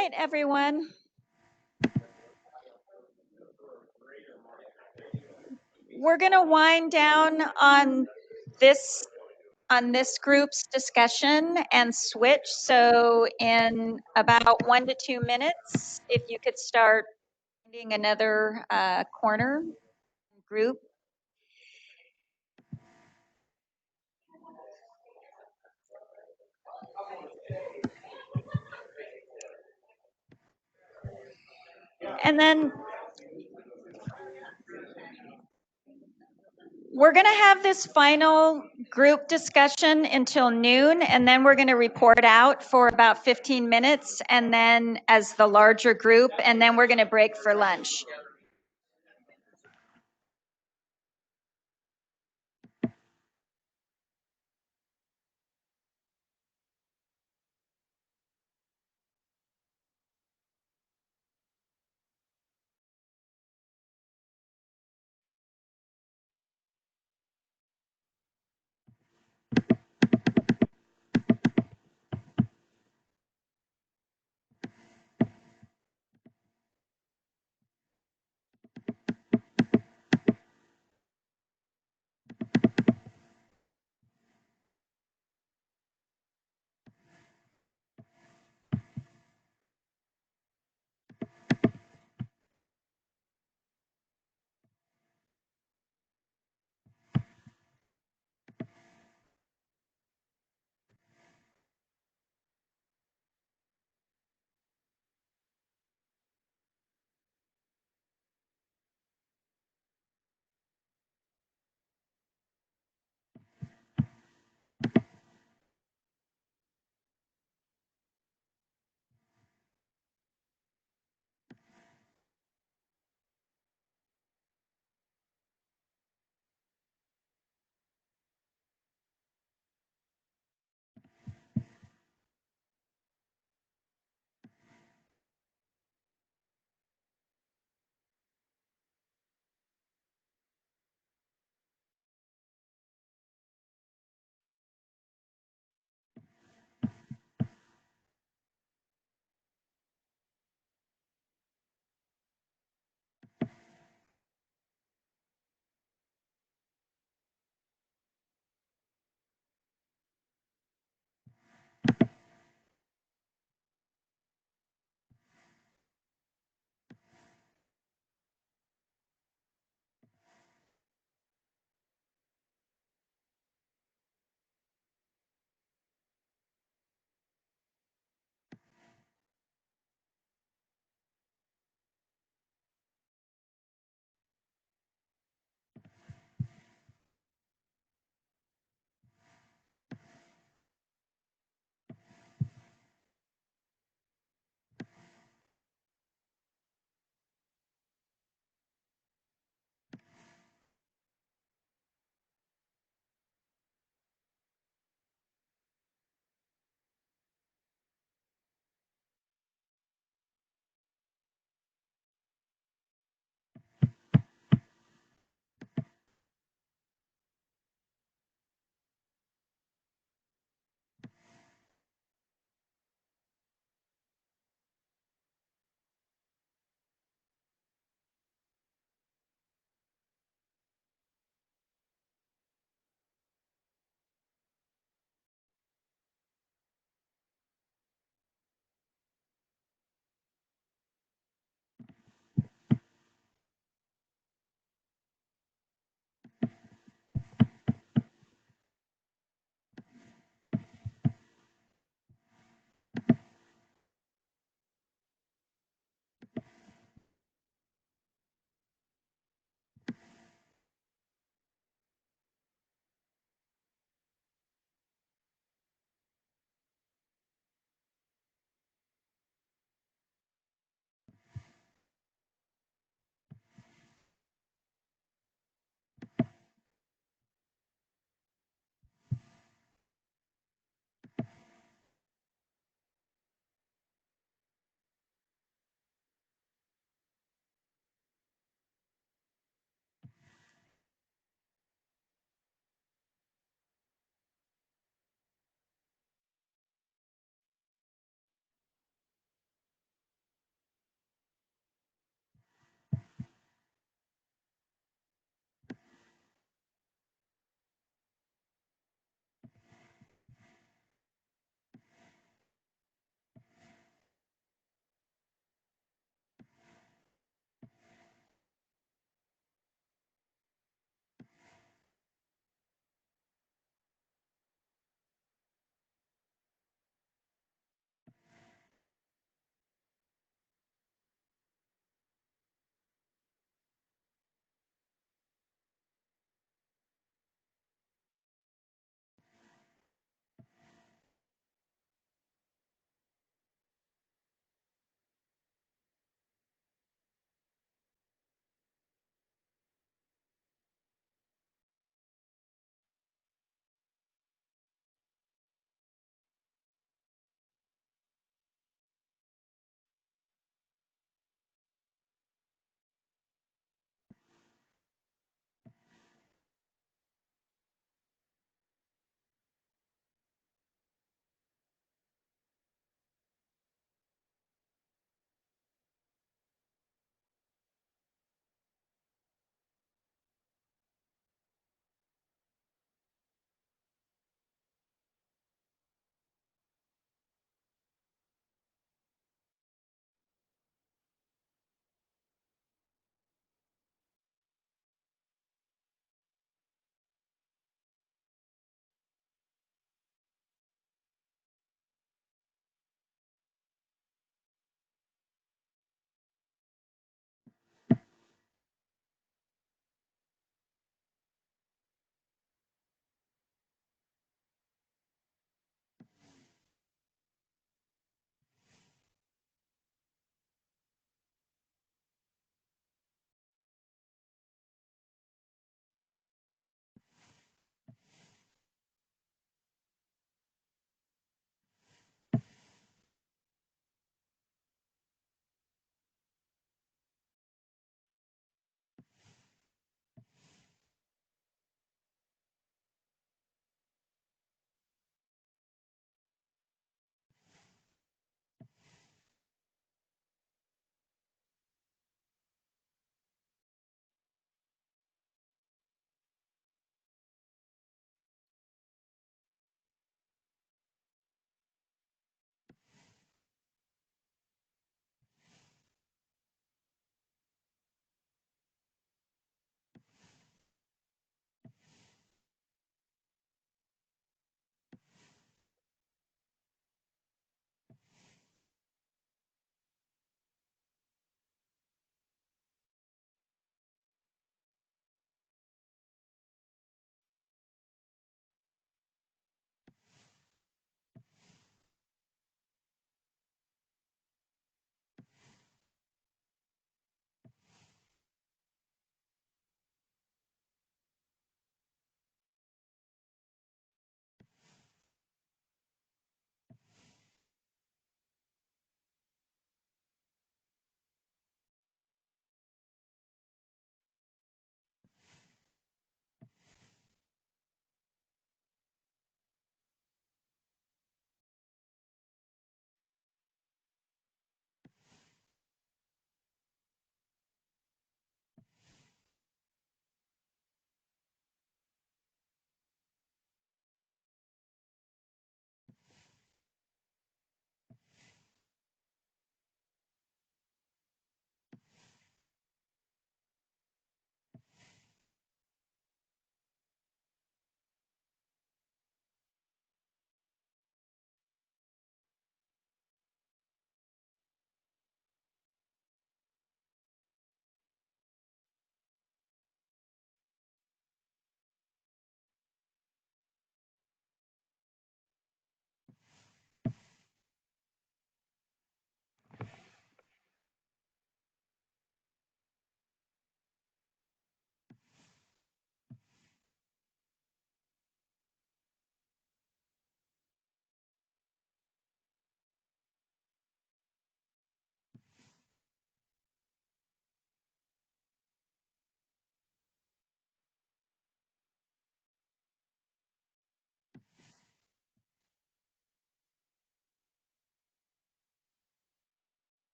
night, everyone. We're going to wind down on this group's discussion and switch. So in about 1 to 2 minutes, if you could start finding another corner group. And then we're going to have this final group discussion until noon, and then we're going to report out for about 15 minutes, and then as the larger group, and then we're going to break for lunch.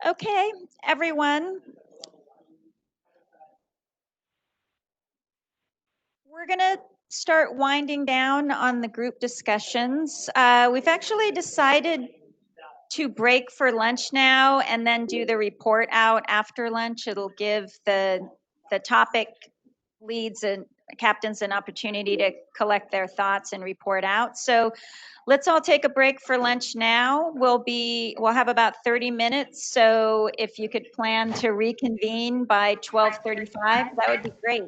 Okay, everyone. We're going to start winding down on the group discussions. We've actually decided to break for lunch now and then do the report out after lunch. It'll give the topic leads and captains an opportunity to collect their thoughts and report out. So let's all take a break for lunch now. We'll have about 30 minutes. So if you could plan to reconvene by 12:35, that would be great.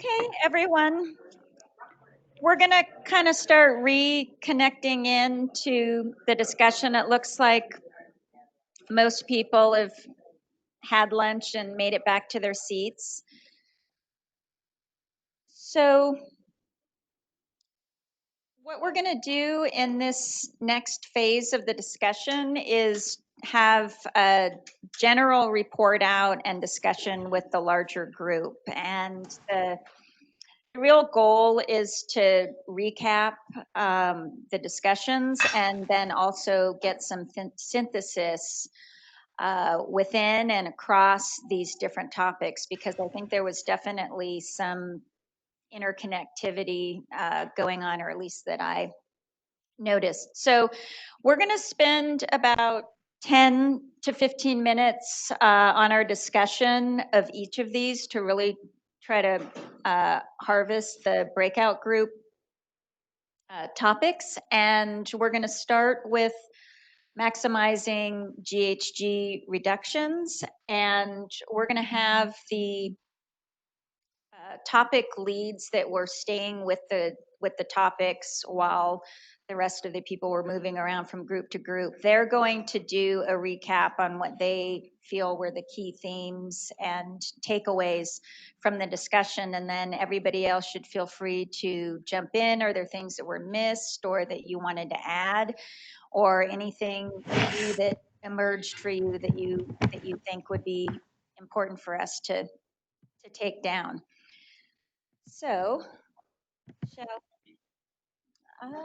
Okay, everyone. We're going to kind of start reconnecting into the discussion. It looks like most people have had lunch and made it back to their seats. So what we're going to do in this next phase of the discussion is have a general report out and discussion with the larger group. And the real goal is to recap the discussions and then also get some synthesis within and across these different topics, because I think there was definitely some interconnectivity going on, or at least that I noticed. So we're going to spend about 10 to 15 minutes on our discussion of each of these to really try to harvest the breakout group topics. And we're going to start with maximizing GHG reductions. And we're going to have the topic leads that were staying with the topics while the rest of the people were moving around from group to group. They're going to do a recap on what they feel were the key themes and takeaways from the discussion, and then everybody else should feel free to jump in. Are there things that were missed or that you wanted to add, or anything new that emerged for you that you think would be important for us to take down? So, shall you want to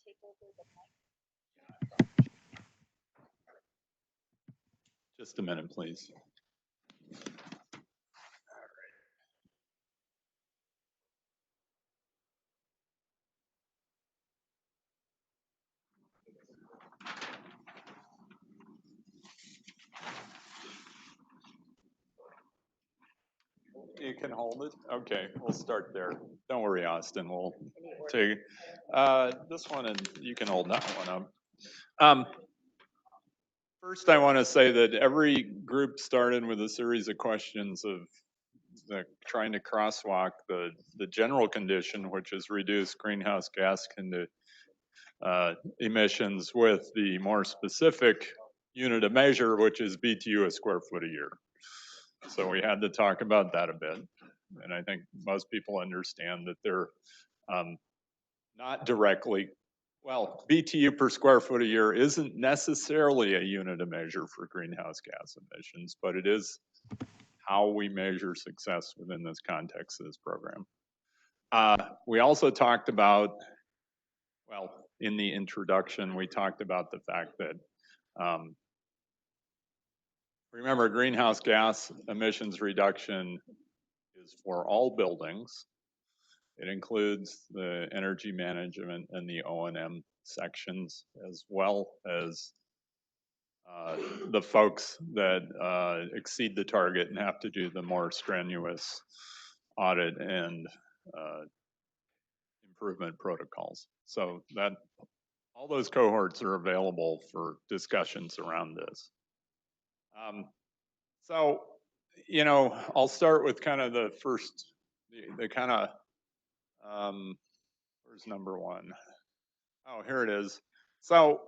take over the mic? Just a minute, please. You can hold it? Okay, we'll start there. Don't worry, Austin, we'll take this one and you can hold that one up. First, I want to say that every group started with a series of questions of trying to crosswalk the general condition, which is reduce greenhouse gas emissions, with the more specific unit of measure, which is BTU a square foot a year. So we had to talk about that a bit. And I think most people understand that they're not directly, well, BTU per square foot a year isn't necessarily a unit of measure for greenhouse gas emissions, but it is how we measure success within this context of this program. We also talked about, well, in the introduction, we talked about the fact that, remember, greenhouse gas emissions reduction is for all buildings. It includes the energy management and the O&M sections, as well as the folks that exceed the target and have to do the more strenuous audit and improvement protocols. So that all those cohorts are available for discussions around this. So, you know, I'll start with kind of the first, the kind of, where's number one? Oh, here it is. So,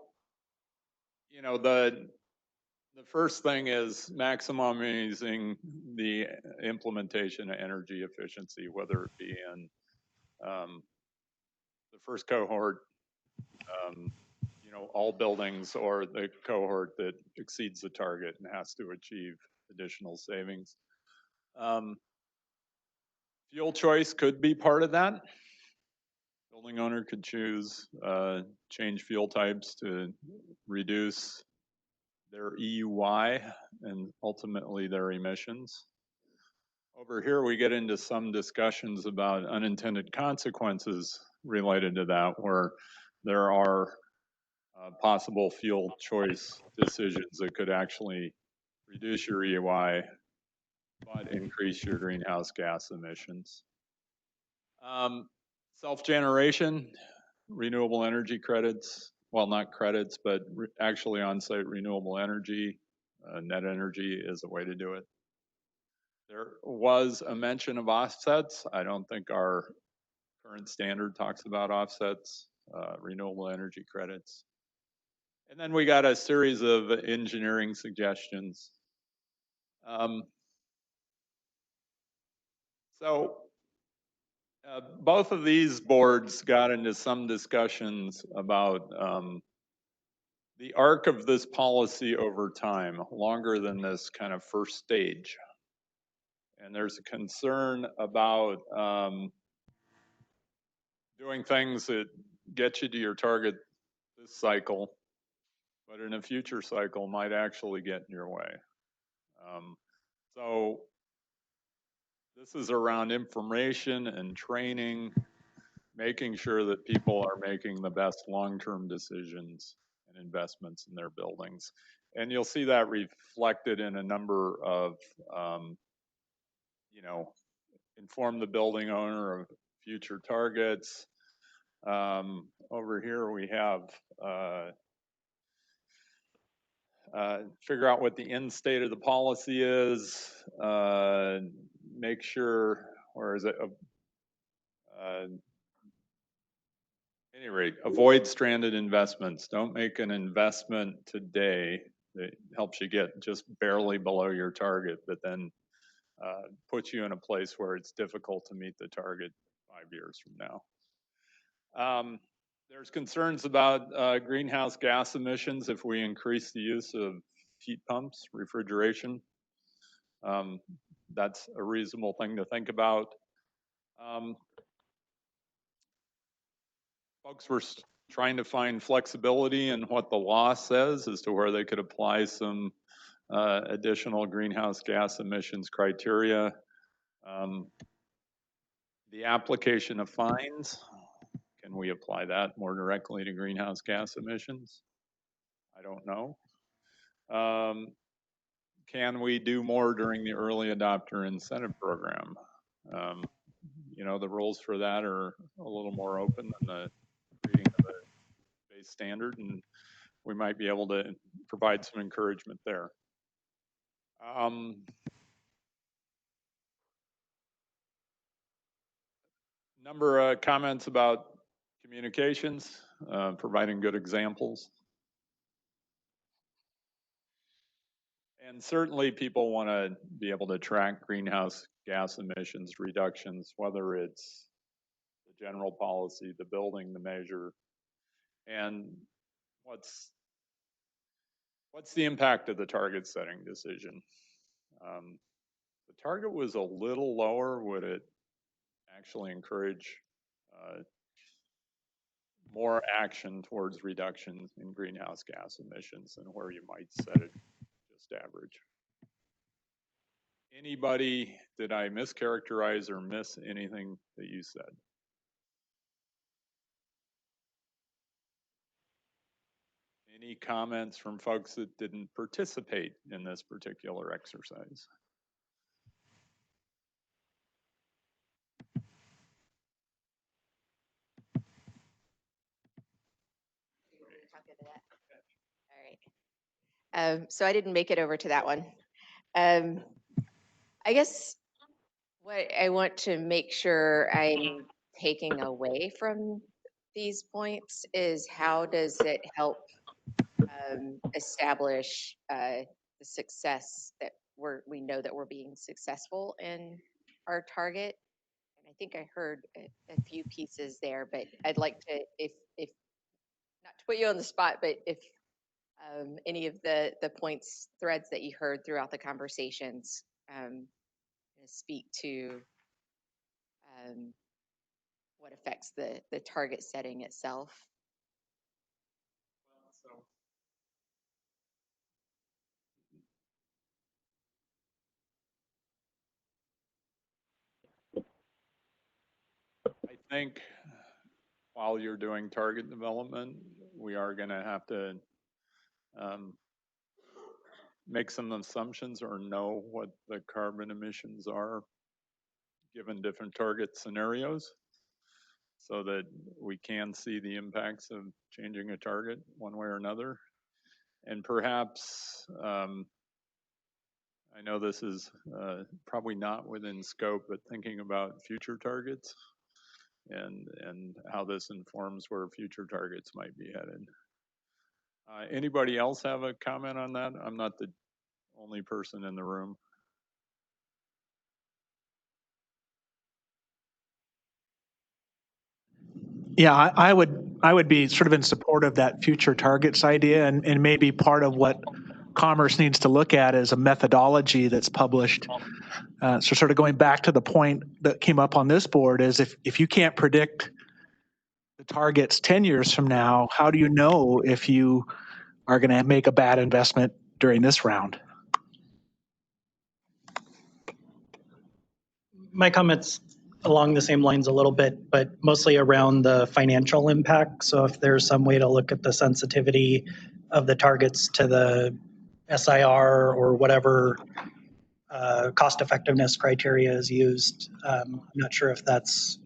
you know, the first thing is maximizing the implementation of energy efficiency, whether it be in the first cohort, you know, all buildings, or the cohort that exceeds the target and has to achieve additional savings. Fuel choice could be part of that. Building owner could choose change fuel types to reduce their EUI and ultimately their emissions. Over here, we get into some discussions about unintended consequences related to that, where there are possible fuel choice decisions that could actually reduce your EUI, but increase your greenhouse gas emissions. Self-generation, renewable energy credits, well, not credits, but actually on-site renewable energy, net energy is a way to do it. There was a mention of offsets. I don't think our current standard talks about offsets, renewable energy credits. And then we got a series of engineering suggestions. Both of these boards got into some discussions about the arc of this policy over time, longer than this kind of first stage. And there's a concern about doing things that get you to your target this cycle, but in a future cycle might actually get in your way. So this is around information and training, making sure that people are making the best long-term decisions and investments in their buildings. And you'll see that reflected in a number of, inform the building owner of future targets. Over here we have figure out what the end state of the policy is, make sure, or is it, any rate, avoid stranded investments. Don't make an investment today that helps you get just barely below your target, but then puts you in a place where it's difficult to meet the target 5 years from now. There's concerns about greenhouse gas emissions if we increase the use of heat pumps, refrigeration. That's a reasonable thing to think about. Folks were trying to find flexibility in what the law says as to where they could apply some additional greenhouse gas emissions criteria. The application of fines, can we apply that more directly to greenhouse gas emissions? I don't know. Can we do more during the early adopter incentive program? The rules for that are a little more open than the reading of the base standard, and we might be able to provide some encouragement there. Number of comments about communications, providing good examples. And certainly people want to be able to track greenhouse gas emissions reductions, whether it's the general policy, the building, the measure, and what's the impact of the target setting decision. The target was a little lower. Would it actually encourage more action towards reductions in greenhouse gas emissions than where you might set it just average? Anybody, did I mischaracterize or miss anything that you said? Any comments from folks that didn't participate in this particular exercise? All right. So I didn't make it over to that one. I guess what I want to make sure I'm taking away from these points is how does it help establish the success that we know that we're being successful in our target. And I think I heard a few pieces there, but I'd like to, if not to put you on the spot, but if any of the points, threads that you heard throughout the conversations speak to what affects the target setting itself. I think while you're doing target development, we are going to have to make some assumptions or know what the carbon emissions are given different target scenarios so that we can see the impacts of changing a target one way or another. And perhaps I know this is probably not within scope, but thinking about future targets and how this informs where future targets might be headed. Anybody else have a comment on that? I'm not the only person in the room. Yeah, I would be sort of in support of that future targets idea, and maybe part of what Commerce needs to look at is a methodology that's published. So sort of going back to the point that came up on this board is if you can't predict the targets 10 years from now, how do you know if you are going to make a bad investment during this round? My comments along the same lines a little bit, but mostly around the financial impact. So if there's some way to look at the sensitivity of the targets to the SIR or whatever cost effectiveness criteria is used, I'm not sure if that's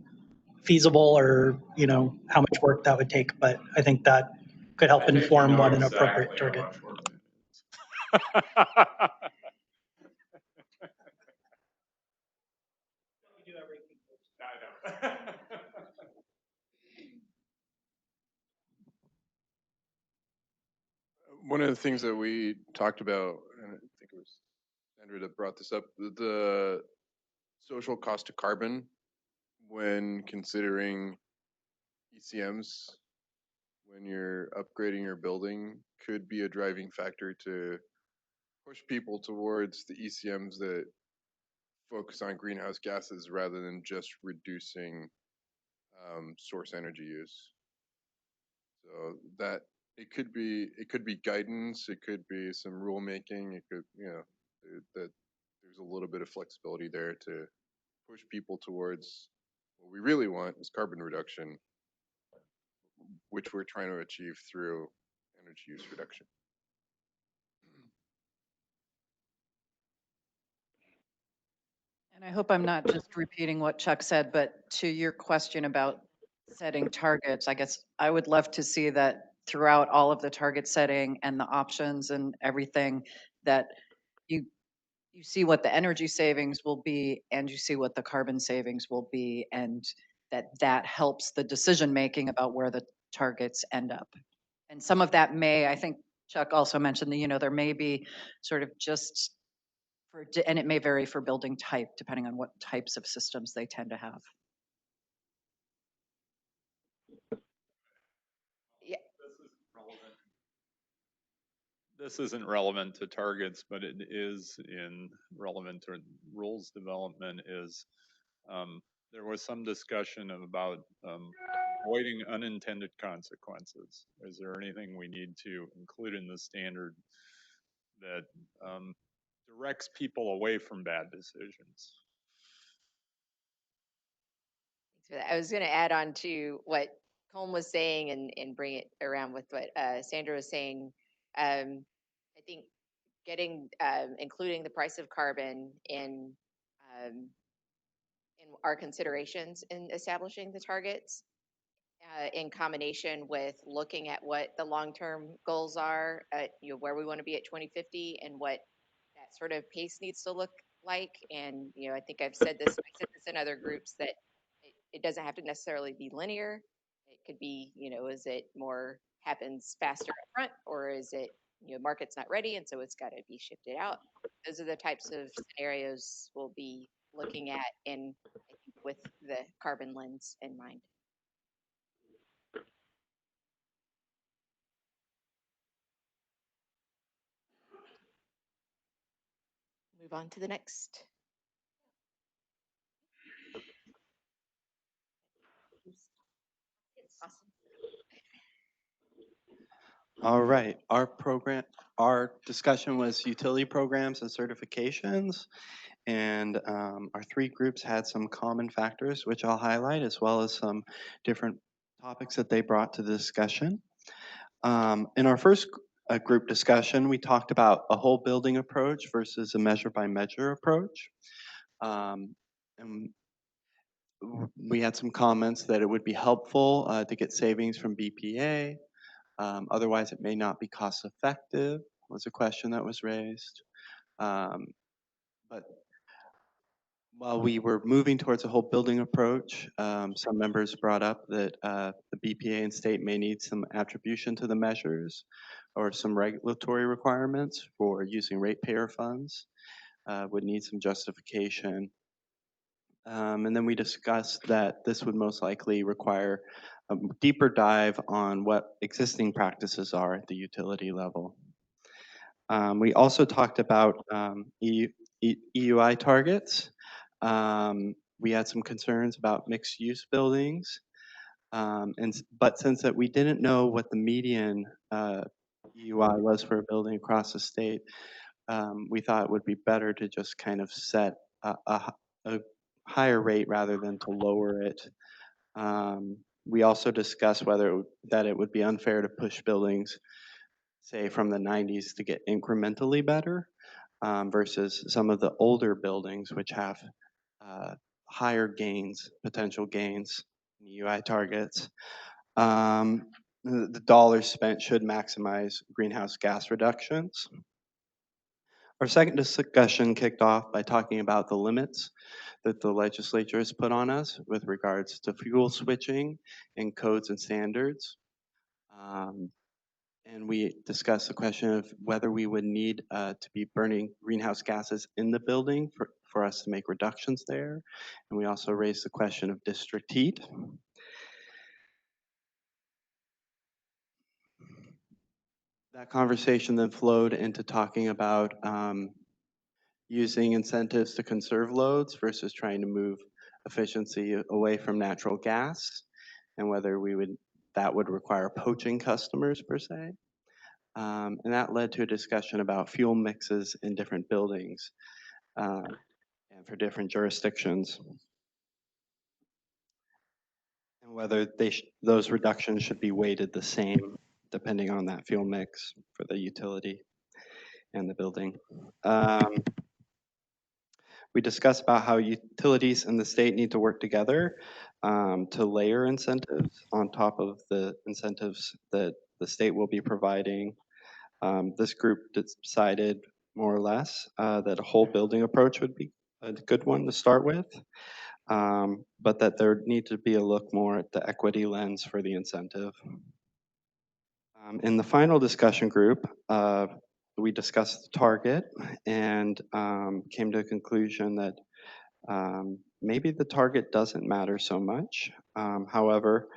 feasible or, you know, how much work that would take, but I think that could help inform what an appropriate target. One of the things that we talked about, and I think it was Andrew that brought this up, the social cost of carbon when considering ECMs when you're upgrading your building could be a driving factor to push people towards the ECMs that focus on greenhouse gases rather than just reducing source energy use. So that it could be guidance, it could be some rulemaking, it could, you know, that there's a little bit of flexibility there to push people towards what we really want is carbon reduction, which we're trying to achieve through energy use reduction. And I hope I'm not just repeating what Chuck said, but to your question about setting targets, I guess I would love to see that throughout all of the target setting and the options and everything, that you see what the energy savings will be and you see what the carbon savings will be, and that helps the decision making about where the targets end up. And some of that may, I think Chuck also mentioned that, you know, there may be sort of just and it may vary for building type, depending on what types of systems they tend to have. Yeah. This isn't relevant to targets, but it is relevant to rules development. There was some discussion about avoiding unintended consequences. Is there anything we need to include in the standard that directs people away from bad decisions? I was going to add on to what Colm was saying and bring it around with what Sandra was saying. I think including the price of carbon in our considerations in establishing the targets, in combination with looking at what the long-term goals are, you know, where we want to be at 2050 and what that sort of pace needs to look like. And, you know, I think I said this in other groups, that it doesn't have to necessarily be linear. It could be, you know, is it more happens faster up front, or is it, you know, market's not ready and so it's got to be shifted out. Those are the types of scenarios we'll be looking at, and I think with the carbon lens in mind. Move on to the next. Awesome. All right, our discussion was utility programs and certifications, and our three groups had some common factors, which I'll highlight, as well as some different topics that they brought to the discussion. In our first group discussion, we talked about a whole building approach versus a measure by measure approach. And we had some comments that it would be helpful to get savings from BPA. Otherwise, it may not be cost effective, was a question that was raised. But while we were moving towards a whole building approach, some members brought up that the BPA and state may need some attribution to the measures or some regulatory requirements for using ratepayer funds, would need some justification. And then we discussed that this would most likely require a deeper dive on what existing practices are at the utility level. We also talked about EUI targets. We had some concerns about mixed use buildings. But since that we didn't know what the median EUI was for a building across the state, we thought it would be better to just kind of set a higher rate rather than to lower it. We also discussed whether that it would be unfair to push buildings, say from the 90s, to get incrementally better versus some of the older buildings which have higher gains, potential gains, EUI targets. The dollars spent should maximize greenhouse gas reductions. Our second discussion kicked off by talking about the limits that the legislature has put on us with regards to fuel switching and codes and standards. And we discussed the question of whether we would need to be burning greenhouse gases in the building for us to make reductions there. And we also raised the question of district heat. That conversation then flowed into talking about using incentives to conserve loads versus trying to move efficiency away from natural gas, and whether that would require poaching customers per se. And that led to a discussion about fuel mixes in different buildings and for different jurisdictions, and whether those reductions should be weighted the same depending on that fuel mix for the utility and the building. We discussed about how utilities and the state need to work together to layer incentives on top of the incentives that the state will be providing. This group decided more or less that a whole building approach would be a good one to start with, but that there need to be a look more at the equity lens for the incentive. In the final discussion group, we discussed the target and came to a conclusion that maybe the target doesn't matter so much. However,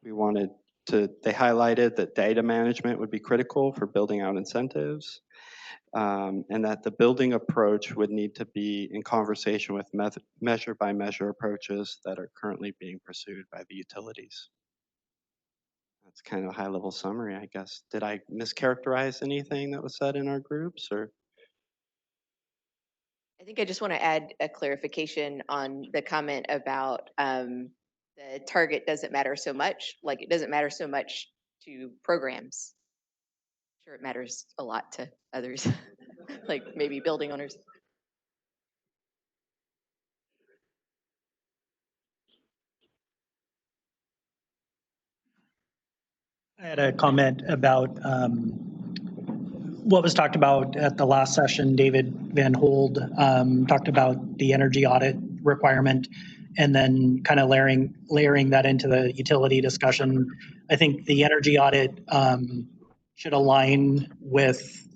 we wanted they highlighted that data management would be critical for building out incentives, and that the building approach would need to be in conversation with measure by measure approaches that are currently being pursued by the utilities. That's kind of a high level summary, I guess. Did I mischaracterize anything that was said in our groups, or? I think I just want to add a clarification on the comment about the target doesn't matter so much. Like, it doesn't matter so much to programs. Sure, it matters a lot to others, like maybe building owners. I had a comment about what was talked about at the last session. David Van Hold talked about the energy audit requirement, and then kind of layering that into the utility discussion. I think the energy audit should align with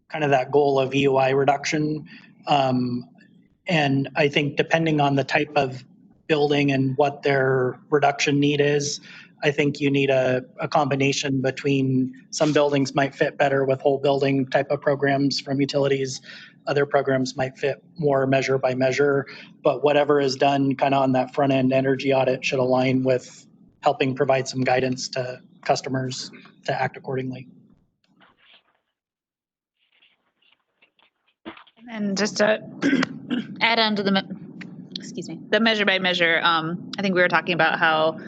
kind of that goal of EUI reduction. And I think depending on the type of building and what their reduction need is, I think you need a combination between some buildings might fit better with whole building type of programs from utilities. Other programs might fit more measure by measure, but whatever is done kind of on that front end energy audit should align with helping provide some guidance to customers to act accordingly. And just to add on to the measure by measure, I think we were talking about how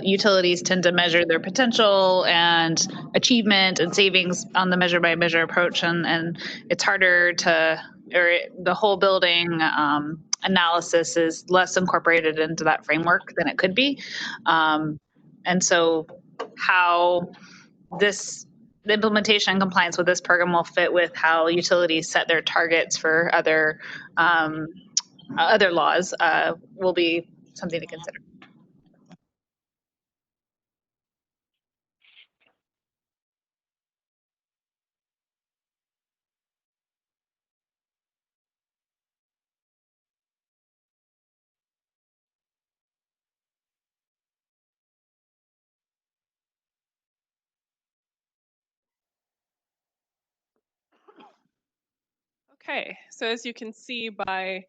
utilities tend to measure their potential and achievement and savings on the measure by measure approach, and it's harder the whole building analysis is less incorporated into that framework than it could be. And so how this the implementation and compliance with this program will fit with how utilities set their targets for other laws will be something to consider. Okay, so as you can see by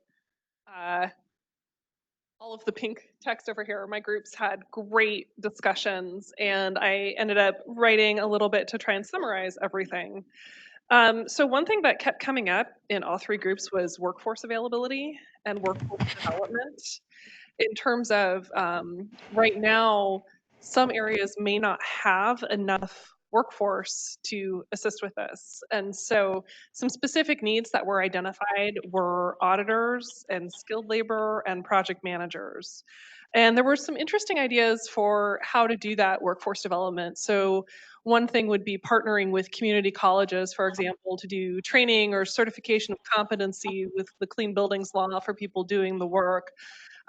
all of the pink text over here, my groups had great discussions, and I ended up writing a little bit to try and summarize everything. So one thing that kept coming up in all three groups was workforce availability and workforce development. In terms of right now, some areas may not have enough workforce to assist with this. And so some specific needs that were identified were auditors and skilled labor and project managers. And there were some interesting ideas for how to do that workforce development. So one thing would be partnering with community colleges, for example, to do training or certification of competency with the Clean Buildings Law for people doing the work.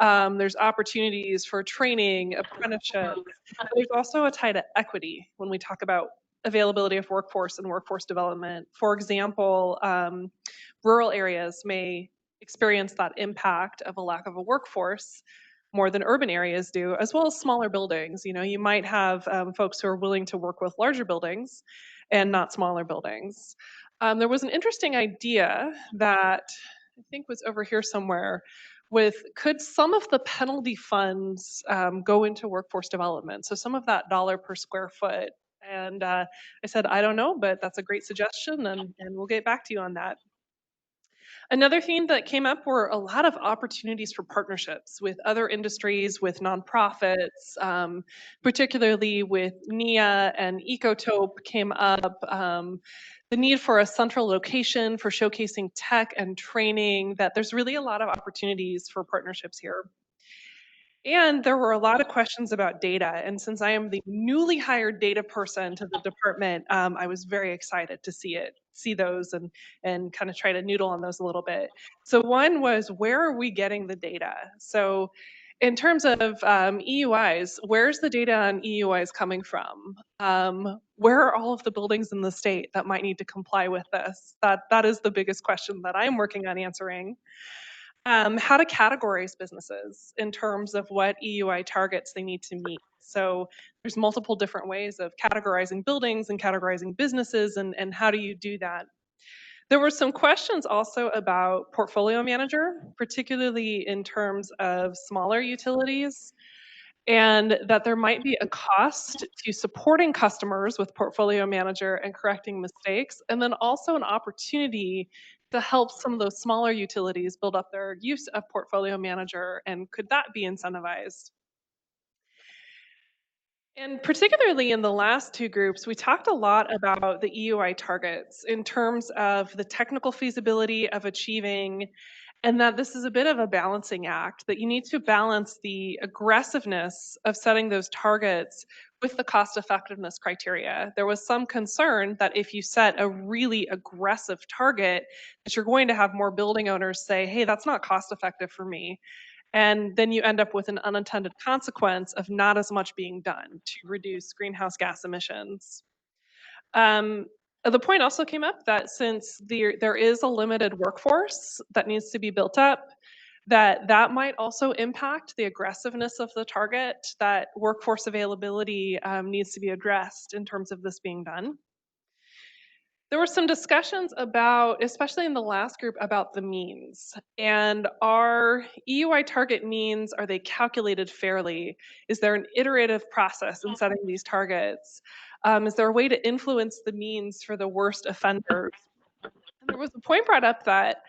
There's opportunities for training, apprenticeships. There's also a tie to equity when we talk about availability of workforce and workforce development. For example, rural areas may experience that impact of a lack of a workforce more than urban areas do, as well as smaller buildings. You know, you might have folks who are willing to work with larger buildings and not smaller buildings. There was an interesting idea that I think was over here somewhere with could some of the penalty funds go into workforce development? So some of that dollar per square foot. And I said, I don't know, but that's a great suggestion, and we'll get back to you on that. Another theme that came up were a lot of opportunities for partnerships with other industries, with nonprofits, particularly with NIA and Ecotope came up. The need for a central location for showcasing tech and training, that there's really a lot of opportunities for partnerships here. And there were a lot of questions about data. And since I am the newly hired data person to the department, I was very excited to see those and kind of try to noodle on those a little bit. So one was, where are we getting the data? So in terms of EUIs, where's the data on EUIs coming from? Where are all of the buildings in the state that might need to comply with this? That is the biggest question that I'm working on answering. How to categorize businesses in terms of what EUI targets they need to meet. So there's multiple different ways of categorizing buildings and categorizing businesses, and how do you do that? There were some questions also about portfolio manager, particularly in terms of smaller utilities, and that there might be a cost to supporting customers with portfolio manager and correcting mistakes, and then also an opportunity to help some of those smaller utilities build up their use of portfolio manager, and could that be incentivized? And particularly in the last two groups, we talked a lot about the EUI targets in terms of the technical feasibility of achieving, and that this is a bit of a balancing act, that you need to balance the aggressiveness of setting those targets with the cost effectiveness criteria. There was some concern that if you set a really aggressive target, that you're going to have more building owners say, hey, that's not cost effective for me. And then you end up with an unintended consequence of not as much being done to reduce greenhouse gas emissions. The point also came up that since there is a limited workforce that needs to be built up, that might also impact the aggressiveness of the target, that workforce availability needs to be addressed in terms of this being done. There were some discussions about, especially in the last group, about the means. And are EUI target means, are they calculated fairly? Is there an iterative process in setting these targets? Is there a way to influence the means for the worst offenders? And there was a point brought up that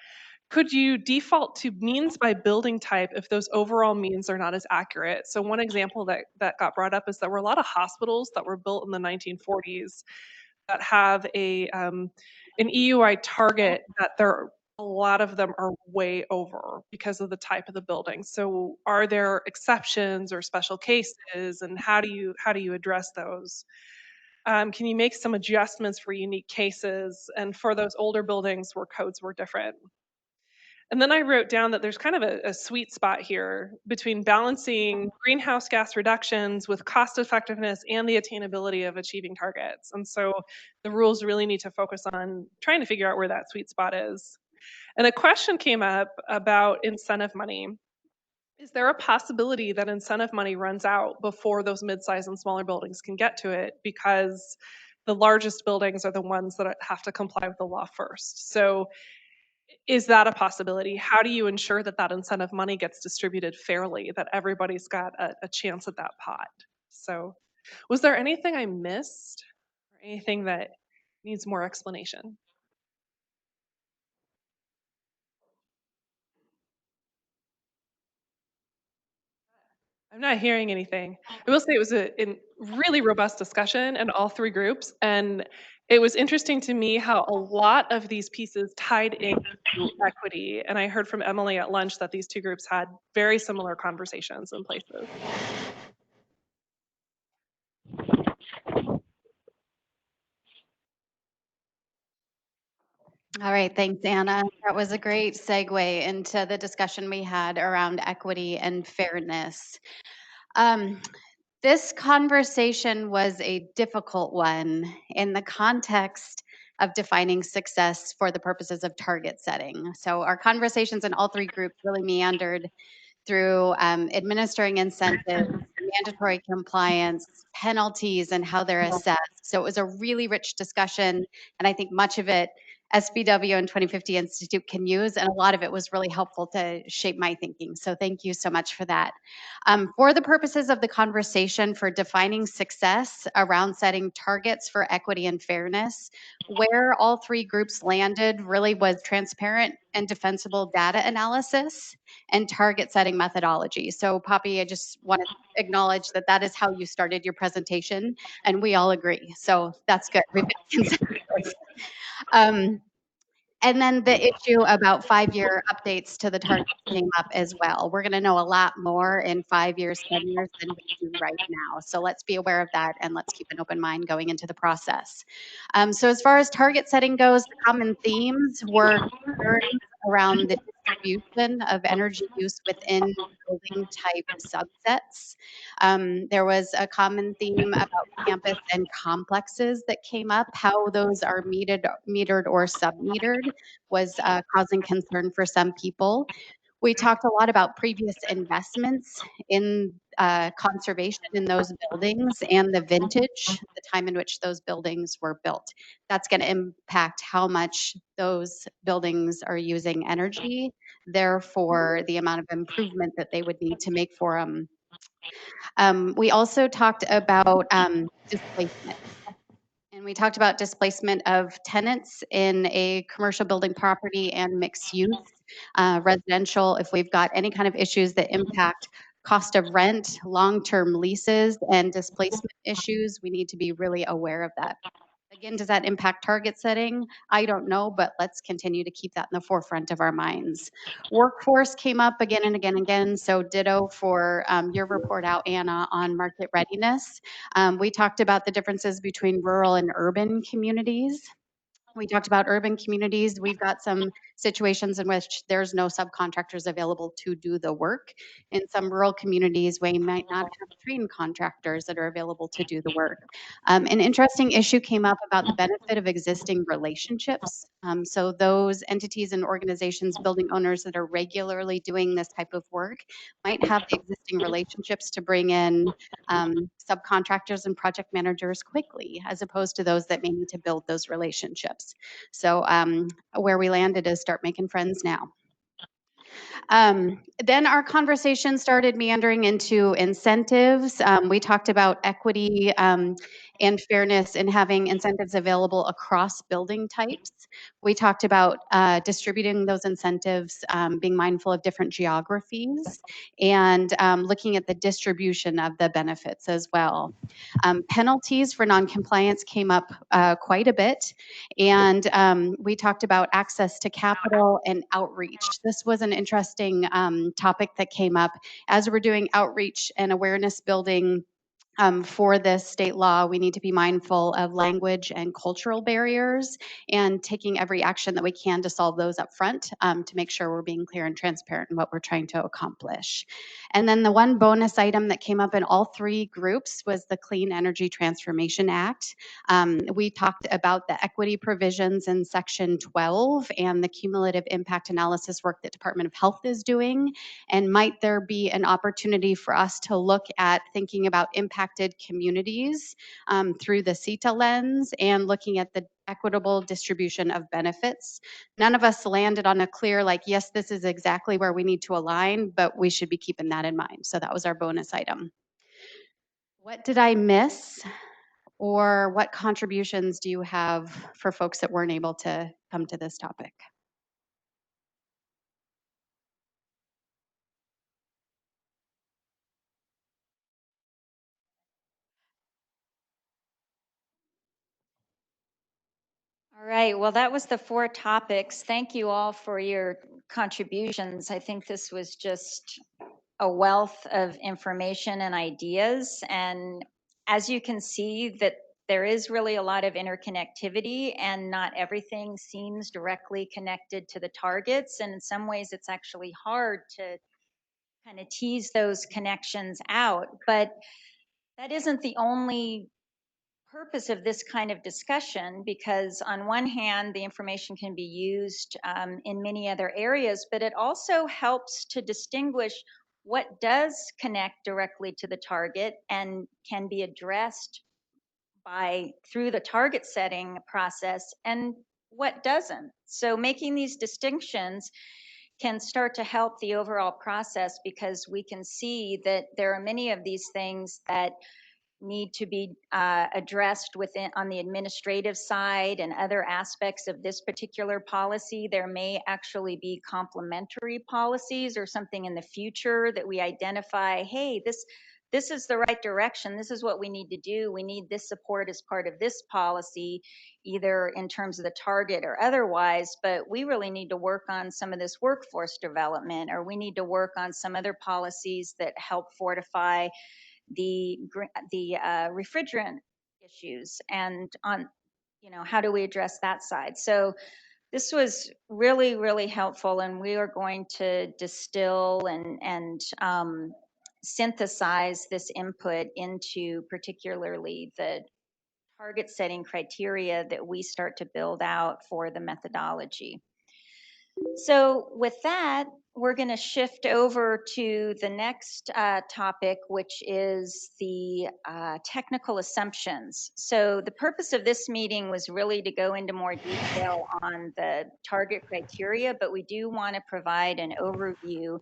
could you default to means by building type if those overall means are not as accurate? So one example that got brought up is there were a lot of hospitals that were built in the 1940s that have an EUI target that a lot of them are way over because of the type of the building. So are there exceptions or special cases, and how do you address those? Can you make some adjustments for unique cases and for those older buildings where codes were different? And then I wrote down that there's kind of a sweet spot here between balancing greenhouse gas reductions with cost effectiveness and the attainability of achieving targets. And so the rules really need to focus on trying to figure out where that sweet spot is. And a question came up about incentive money. Is there a possibility that incentive money runs out before those mid-size and smaller buildings can get to it, because the largest buildings are the ones that have to comply with the law first? So is that a possibility? How do you ensure that that incentive money gets distributed fairly, that everybody's got a chance at that pot? So was there anything I missed or anything that needs more explanation? I'm not hearing anything. I will say it was a really robust discussion in all three groups, and it was interesting to me how a lot of these pieces tied into equity. And I heard from Emily at lunch that these two groups had very similar conversations in places. All right, thanks, Anna. That was a great segue into the discussion we had around equity and fairness. This conversation was a difficult one in the context of defining success for the purposes of target setting. So our conversations in all three groups really meandered through administering incentives, mandatory compliance, penalties, and how they're assessed. So it was a really rich discussion, and I think much of it SBW and 2050 Institute can use, and a lot of it was really helpful to shape my thinking. So thank you so much for that. For the purposes of the conversation for defining success around setting targets for equity and fairness, where all three groups landed really was transparent and defensible data analysis and target setting methodology. So Poppy, I just want to acknowledge that that is how you started your presentation, and we all agree. So that's good. We've got consensus. And then the issue about 5-year updates to the targets came up as well. We're going to know a lot more in 5 years, 10 years than we do right now. So let's be aware of that, and let's keep an open mind going into the process. So as far as target setting goes, the common themes were concerns around the distribution of energy use within building type subsets. There was a common theme about campus and complexes that came up, how those are metered or sub-metered was causing concern for some people. We talked a lot about previous investments in conservation in those buildings and the vintage, the time in which those buildings were built. That's going to impact how much those buildings are using energy, therefore the amount of improvement that they would need to make for them. We also talked about displacement. And we talked about displacement of tenants in a commercial building property and mixed use, residential, if we've got any kind of issues that impact cost of rent, long-term leases, and displacement issues, we need to be really aware of that. Again, does that impact target setting? I don't know, but let's continue to keep that in the forefront of our minds. Workforce came up again and again and again, so ditto for your report out, Anna, on market readiness. We talked about the differences between rural and urban communities. We talked about urban communities. We've got some situations in which there's no subcontractors available to do the work. In some rural communities, we might not have trained contractors that are available to do the work. An interesting issue came up about the benefit of existing relationships. So those entities and organizations, building owners that are regularly doing this type of work might have the existing relationships to bring in subcontractors and project managers quickly, as opposed to those that may need to build those relationships. So where we landed is start making friends now. Then our conversation started meandering into incentives. We talked about equity and fairness in having incentives available across building types. We talked about distributing those incentives, being mindful of different geographies, and looking at the distribution of the benefits as well. Penalties for noncompliance came up quite a bit, and we talked about access to capital and outreach. This was an interesting topic that came up as we're doing outreach and awareness building For this state law, we need to be mindful of language and cultural barriers and taking every action that we can to solve those up front to make sure we're being clear and transparent in what we're trying to accomplish. And then the one bonus item that came up in all three groups was the Clean Energy Transformation Act. We talked about the equity provisions in Section 12 and the cumulative impact analysis work that Department of Health is doing. And might there be an opportunity for us to look at thinking about impacted communities through the CETA lens and looking at the equitable distribution of benefits? None of us landed on a clear, like, yes, this is exactly where we need to align, but we should be keeping that in mind. So that was our bonus item. What did I miss? Or what contributions do you have for folks that weren't able to come to this topic? All right, well, that was the 4 topics. Thank you all for your contributions. I think this was just a wealth of information and ideas. And as you can see, that there is really a lot of interconnectivity and not everything seems directly connected to the targets. And in some ways, it's actually hard to kind of tease those connections out. But that isn't the only purpose of this kind of discussion, because on one hand, the information can be used in many other areas, but it also helps to distinguish what does connect directly to the target and can be addressed through the target setting process, and what doesn't. So making these distinctions can start to help the overall process, because we can see that there are many of these things that need to be addressed on the administrative side and other aspects of this particular policy. There may actually be complementary policies or something in the future that we identify, hey, this is the right direction. This is what we need to do. We need this support as part of this policy, either in terms of the target or otherwise, but we really need to work on some of this workforce development, or we need to work on some other policies that help fortify the refrigerant issues, and on, how do we address that side? So this was really, really helpful, and we are going to distill and synthesize this input into particularly the target setting criteria that we start to build out for the methodology. So with that, we're going to shift over to the next topic, which is the technical assumptions. So the purpose of this meeting was really to go into more detail on the target criteria, but we do want to provide an overview,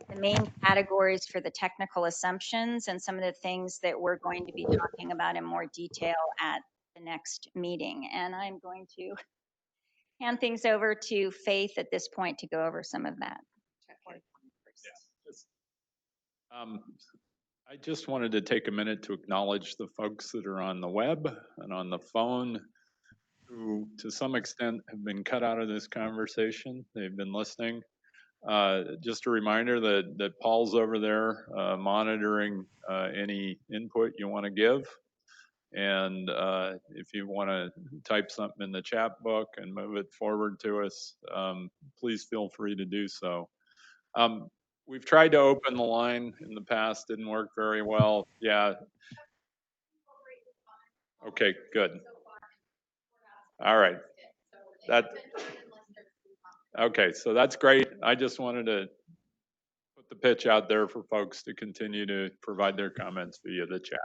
the main categories for the technical assumptions, and some of the things that we're going to be talking about in more detail at the next meeting. And I'm going to hand things over to Faith at this point to go over some of that. I just wanted to take a minute to acknowledge the folks that are on the web and on the phone who, to some extent, have been cut out of this conversation. They've been listening. Just a reminder that Paul's over there monitoring any input you want to give. And if you want to type something in the chat book and move it forward to us, please feel free to do so. We've tried to open the line in the past, didn't work very well. Yeah. Okay, good. All right. Okay, so that's great. I just wanted to put the pitch out there for folks to continue to provide their comments via the chat.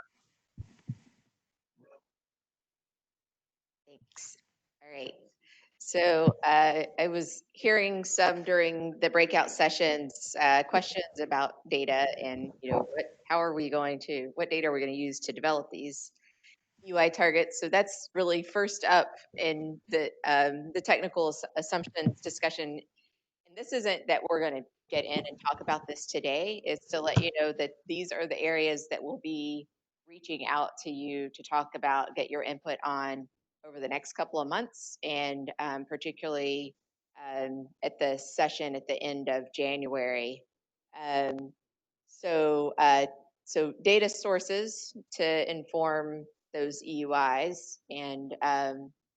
Thanks. All right. So I was hearing some during the breakout sessions, questions about data and, what data are we going to use to develop these EUI targets. So that's really first up in the technical assumptions discussion. And this isn't that we're going to get in and talk about this today. It's to let you know that these are the areas that we'll be reaching out to you to talk about, get your input on over the next couple of months, and particularly at the session at the end of January. So So data sources to inform those EUIs, and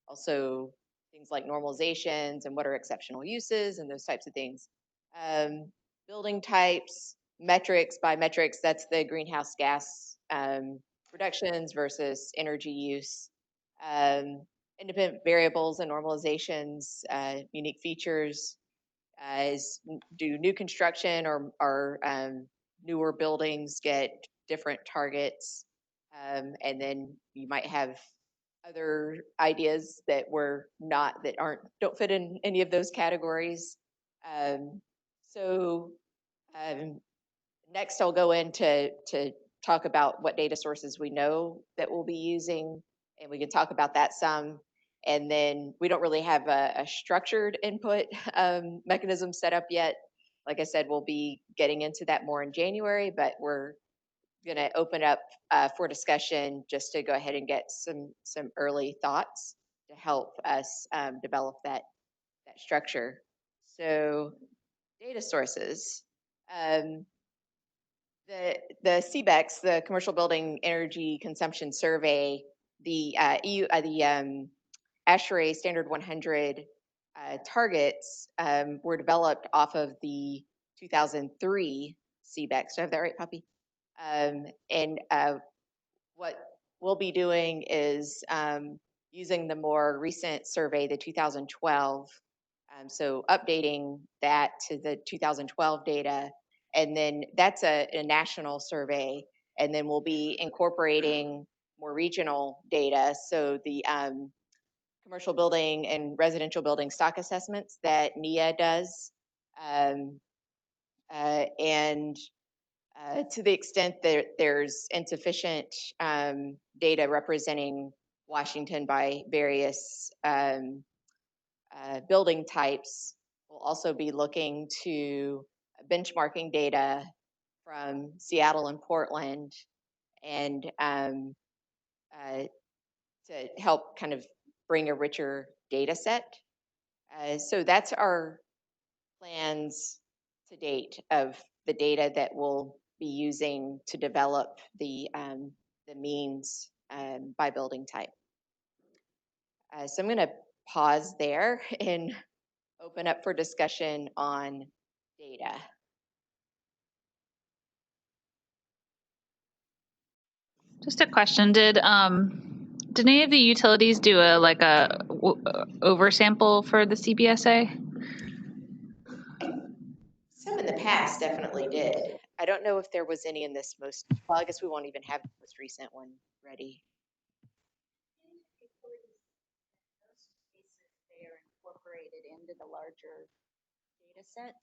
also things like normalizations and what are exceptional uses and those types of things. Building types, metrics by metrics, that's the greenhouse gas reductions versus energy use. Independent variables and normalizations, unique features, do new construction or newer buildings get different targets? And then you might have other ideas that don't fit in any of those categories. So next I'll go into to talk about what data sources we know that we'll be using, and we can talk about that some. And then we don't really have a structured input mechanism set up yet. Like I said, we'll be getting into that more in January, but we're going to open up for discussion just to go ahead and get some early thoughts to help us develop that structure. So data sources. The CBEX, the Commercial Building Energy Consumption Survey, the ASHRAE Standard 100 targets were developed off of the 2003 CBEX. Do I have that right, Poppy? And what we'll be doing is using the more recent survey, the 2012. So updating that to the 2012 data. And then that's a national survey. And then we'll be incorporating more regional data. So the commercial building and residential building stock assessments that NIA does. And to the extent that there's insufficient data representing Washington by various building types, we'll also be looking to benchmarking data from Seattle and Portland, and to help kind of bring a richer data set. So that's our plans to date of the data that we'll be using to develop the means by building type. So I'm going to pause there and open up for discussion on data. Just a question. Did any of the utilities do a oversample for the CBSA? Some in the past definitely did. I don't know if there was any in this well, I guess we won't even have the most recent one ready. They are incorporated into the larger data set.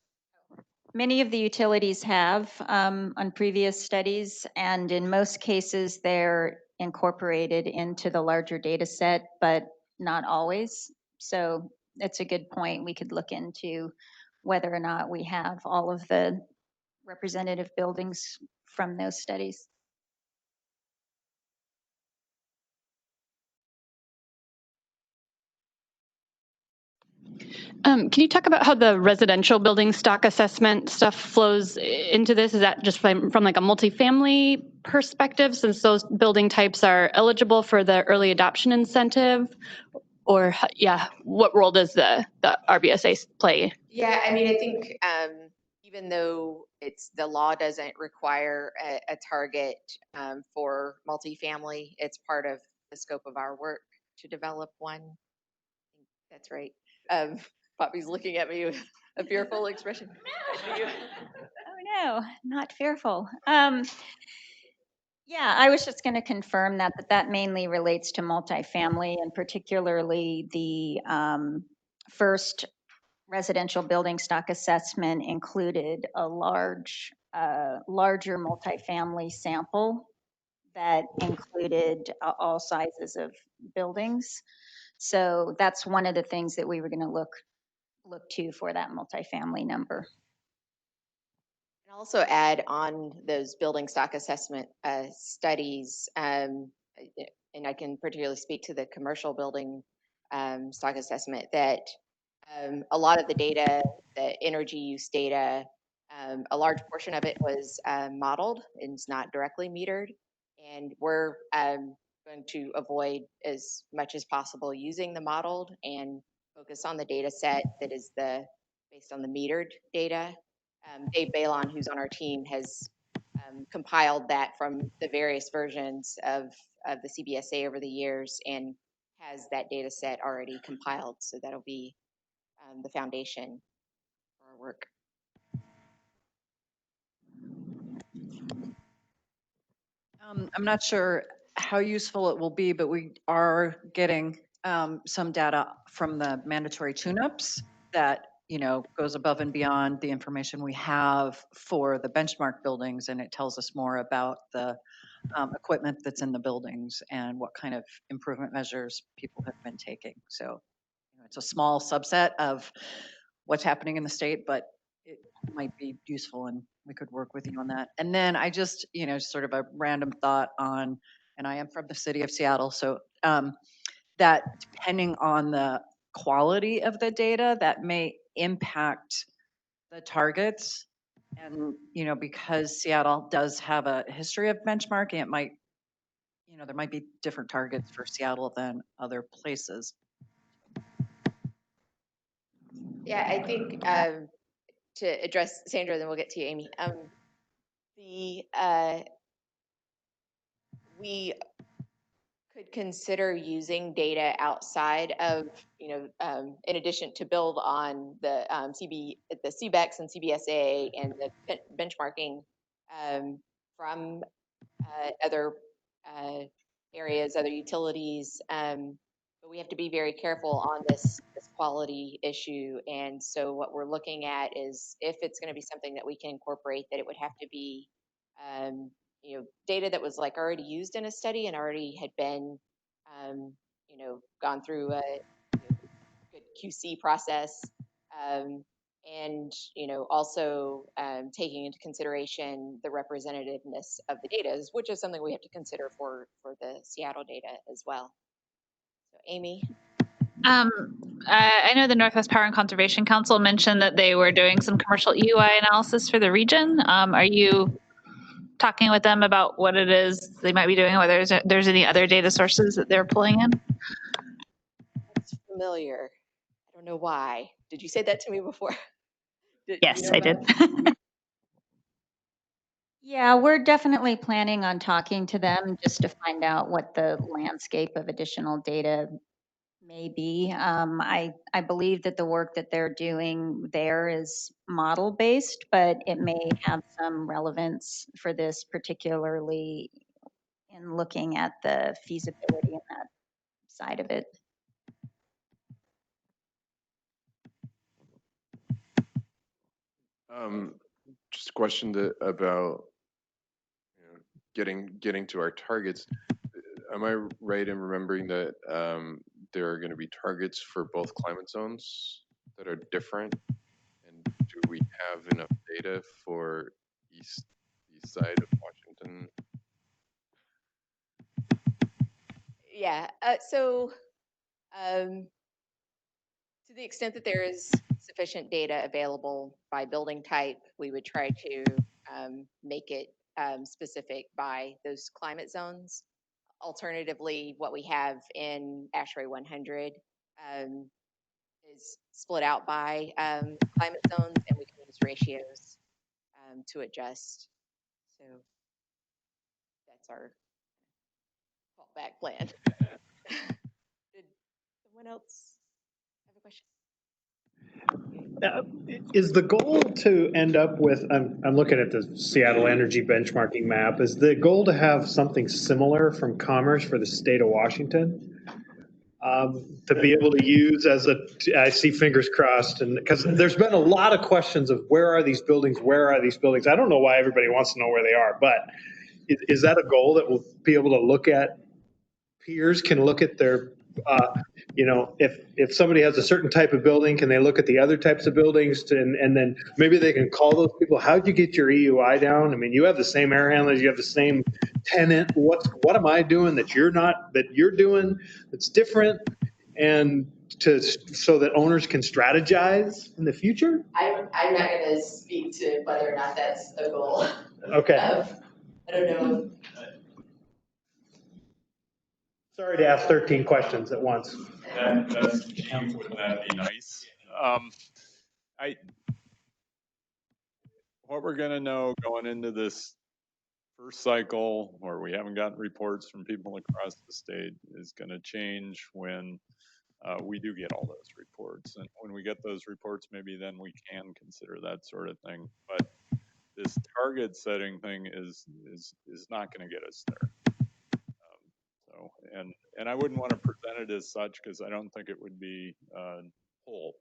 Many of the utilities have on previous studies, and in most cases, they're incorporated into the larger data set, but not always. So that's a good point. We could look into whether or not we have all of the representative buildings from those studies. Can you talk about how the residential building stock assessment stuff flows into this? Is that just from like a multifamily perspective, since those building types are eligible for the early adoption incentive? Or yeah, what role does the RBSA play? Yeah, I mean, I think even though the law doesn't require a target for multifamily, it's part of the scope of our work to develop one. I think that's right. Poppy's looking at me with a fearful expression. Oh no, not fearful. Yeah, I was just going to confirm that mainly relates to multifamily, and particularly the first residential building stock assessment included a larger multifamily sample that included all sizes of buildings. So that's one of the things that we were going to look to for that multifamily number. And also add on those building stock assessment studies, and I can particularly speak to the commercial building stock assessment, that a lot of the data, the energy use data, A large portion of it was modeled and is not directly metered. And we're going to avoid as much as possible using the modeled and focus on the data set that is based on the metered data. Dave Balon, who's on our team, has compiled that from the various versions of the CBSA over the years and has that data set already compiled. So that'll be the foundation for our work. I'm not sure how useful it will be, but we are getting some data from the mandatory tune-ups that, you know, goes above and beyond the information we have for the benchmark buildings, and it tells us more about the equipment that's in the buildings and what kind of improvement measures people have been taking. So, you know, it's a small subset of what's happening in the state, but it might be useful and we could work with you on that. And then I just, you know, sort of a random thought on, and I am from the city of Seattle, so that depending on the quality of the data, that may impact the targets. And, you know, because Seattle does have a history of benchmarking, it might, you know, there might be different targets for Seattle than other places. Yeah, I think to address Sandra, then we'll get to you, Amy. We could consider using data outside of, you know, in addition to build on the the CBEX and CBSA and the benchmarking from other areas, other utilities. But we have to be very careful on this quality issue. And so what we're looking at is if it's going to be something that we can incorporate, that it would have to be, you know, data that was like already used in a study and already had been, you know, gone through a good QC process. And, you know, also taking into consideration the representativeness of the data, which is something we have to consider for the Seattle data as well. So, Amy. I know the Northwest Power and Conservation Council mentioned that they were doing some commercial EUI analysis for the region. Are you talking with them about what it is they might be doing, whether there's any other data sources that they're pulling in? That's familiar. I don't know why. Did you say that to me before? Yes, I did. Yeah, we're definitely planning on talking to them just to find out what the landscape of additional data may be. I believe that the work that they're doing there is model based, but it may have some relevance for this, particularly in looking at the feasibility in that side of it. Just a question about, you know, getting to our targets. Am I right in remembering that there are going to be targets for both climate zones that are different? And do we have enough data for east side of Washington? Yeah. So to the extent that there is sufficient data available by building type, we would try to make it specific by those climate zones. Alternatively, what we have in ASHRAE 100 is split out by climate zones, and we can use ratios to adjust. So that's our fallback plan. Did someone else have a question? Is the goal to end up with, I'm looking at the Seattle energy benchmarking map, is the goal to have something similar from Commerce for the state of Washington? To be able to use as I see fingers crossed, and because there's been a lot of questions of where are these buildings, where are these buildings? I don't know why everybody wants to know where they are, but is that a goal that we'll be able to look at? Peers can look at their, you know, if somebody has a certain type of building, can they look at the other types of buildings and then maybe they can call those people, how'd you get your EUI down? I mean, you have the same air handlers, you have the same tenant. What am I doing that you're not, that you're doing that's different? And so that owners can strategize in the future? I'm not going to speak to whether or not that's a goal. Okay. I don't know. Sorry to ask 13 questions at once. That's cheap. Wouldn't that be nice? What we're going to know going into this first cycle, where we haven't gotten reports from people across the state, is going to change when we do get all those reports. And when we get those reports, maybe then we can consider that sort of thing. But this target setting thing is not going to get us there. And I wouldn't want to present it as such, because I don't think it would be whole.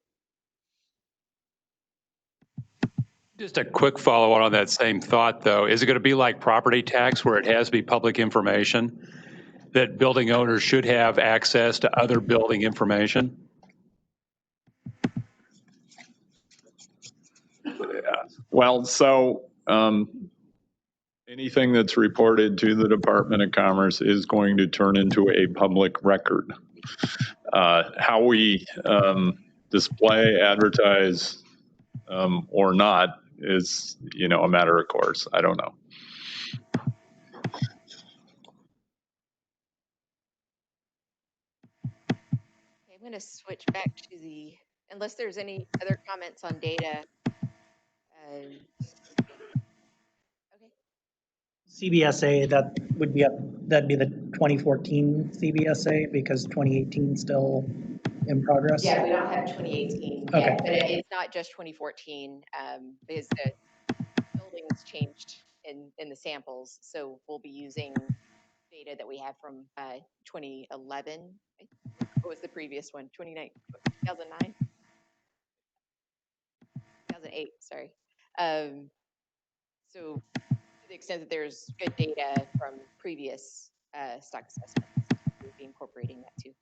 Just a quick follow on that same thought, though. Is it going to be like property tax, where it has to be public information, that building owners should have access to other building information? Well, so anything that's reported to the Department of Commerce is going to turn into a public record. How we display, advertise, or not is, a matter of course. I don't know. Okay, I'm going to switch back to unless there's any other comments on data. Okay. CBSA, that'd be the 2014 CBSA, because 2018 still in progress? Yeah, we don't have 2018 Okay. yet, but it's not just 2014, because the buildings changed in the samples. So we'll be using data that we have from 2011. What was the previous one? 2009? 2008, sorry. So to the extent that there's good data from previous stock assessments, we'll be incorporating that too.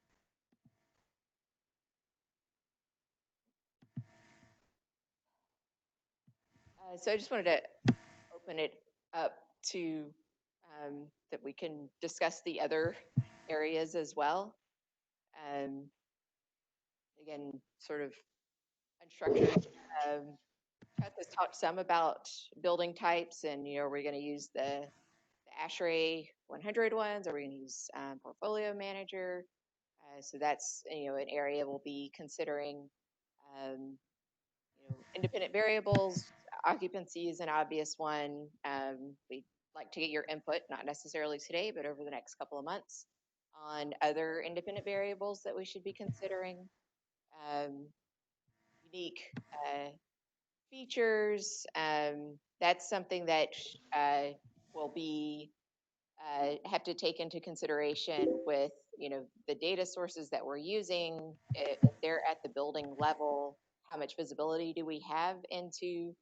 So I just wanted to open it up to that we can discuss the other areas as well. Again, sort of unstructured. Chuck has talked some about building types, and we're going to use the ASHRAE 100 ones, or we're going to use Portfolio Manager. So that's an area we'll be considering. Independent variables, occupancy is an obvious one. We'd like to get your input, not necessarily today, but over the next couple of months, on other independent variables that we should be considering. Unique features, that's something that will be have to take into consideration with the data sources that we're using. If they're at the building level, how much visibility do we have into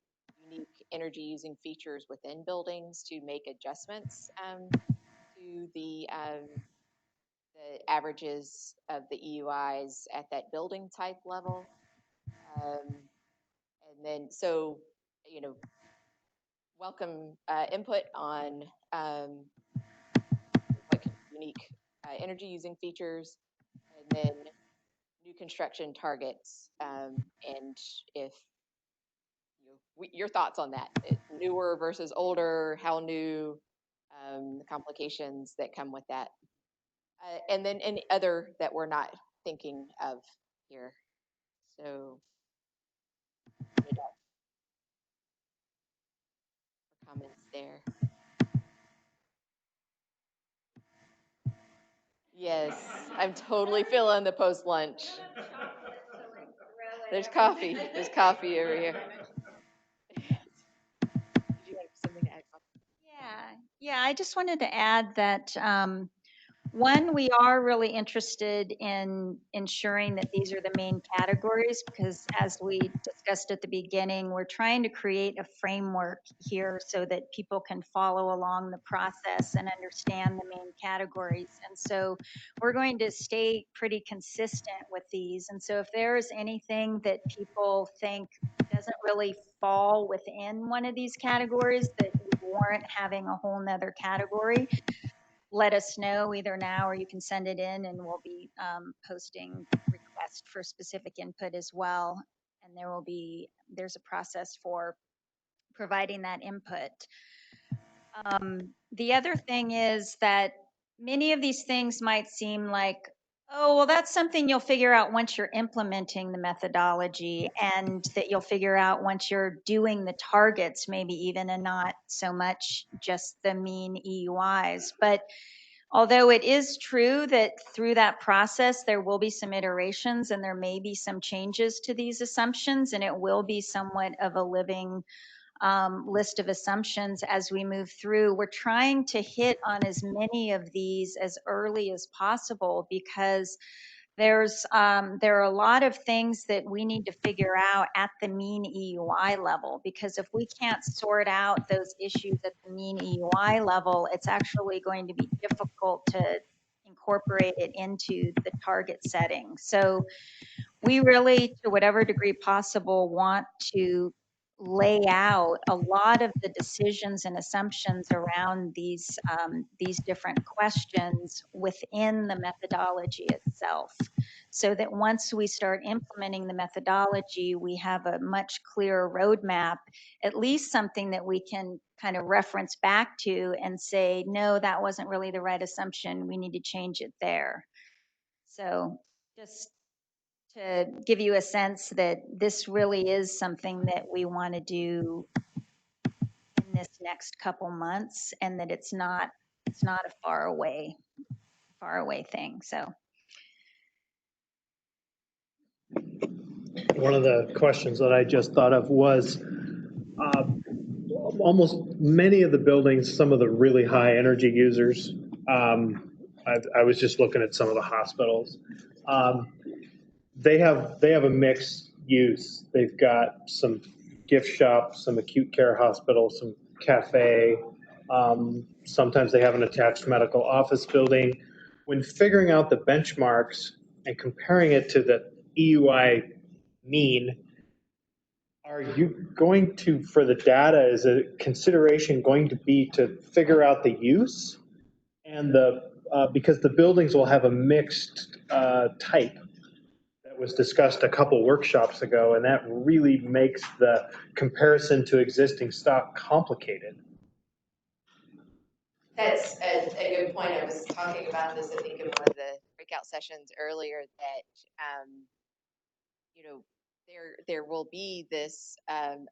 unique energy using features within buildings to make adjustments to the averages of the EUIs at that building type level. And then, so, welcome input on what unique energy using features, and then new construction targets, and if your thoughts on that, newer versus older, how new, the complications that come with that, and then any other that we're not thinking of here. So comments there. Yes, I'm totally feeling the post lunch. There's coffee. There's coffee over here. Did you have something to add? Yeah, I just wanted to add that one, we are really interested in ensuring that these are the main categories, because as we discussed at the beginning, we're trying to create a framework here so that people can follow along the process and understand the main categories. And so we're going to stay pretty consistent with these. And so if there's anything that people think doesn't really fall within one of these categories that would warrant having a whole nother category, let us know either now, or you can send it in, and we'll be posting requests request for specific input as well. And there's a process for providing that input. The other thing is that many of these things might seem like, oh, well, that's something you'll figure out once you're implementing the methodology, and that you'll figure out once you're doing the targets, maybe even, and not so much just the mean EUIs. But although it is true that through that process, there will be some iterations and there may be some changes to these assumptions, and it will be somewhat of a living list of assumptions as we move through. We're trying to hit on as many of these as early as possible, because there are a lot of things that we need to figure out at the mean EUI level, because if we can't sort out those issues at the mean EUI level, it's actually going to be difficult to incorporate it into the target setting. So we really, to whatever degree possible, want to lay out a lot of the decisions and assumptions around these different questions within the methodology itself, so that once we start implementing the methodology, we have a much clearer roadmap, at least something that we can kind of reference back to and say, no, that wasn't really the right assumption, we need to change it there. So just to give you a sense that this really is something that we want to do in this next couple months, and that it's not a far away thing. So one of the questions that I just thought of was almost many of the buildings, some of the really high energy users, I was just looking at some of the hospitals. They have a mixed use. They've got some gift shops, some acute care hospitals, some cafe. Sometimes they have an attached medical office building. When figuring out the benchmarks and comparing it to the EUI mean, are you going to, for the data, is a consideration going to be to figure out the use and because the buildings will have a mixed type that was discussed a couple workshops ago, and that really makes the comparison to existing stock complicated. That's a good point. I was talking about this, I think, in one of the breakout sessions earlier, that, you know, there will be this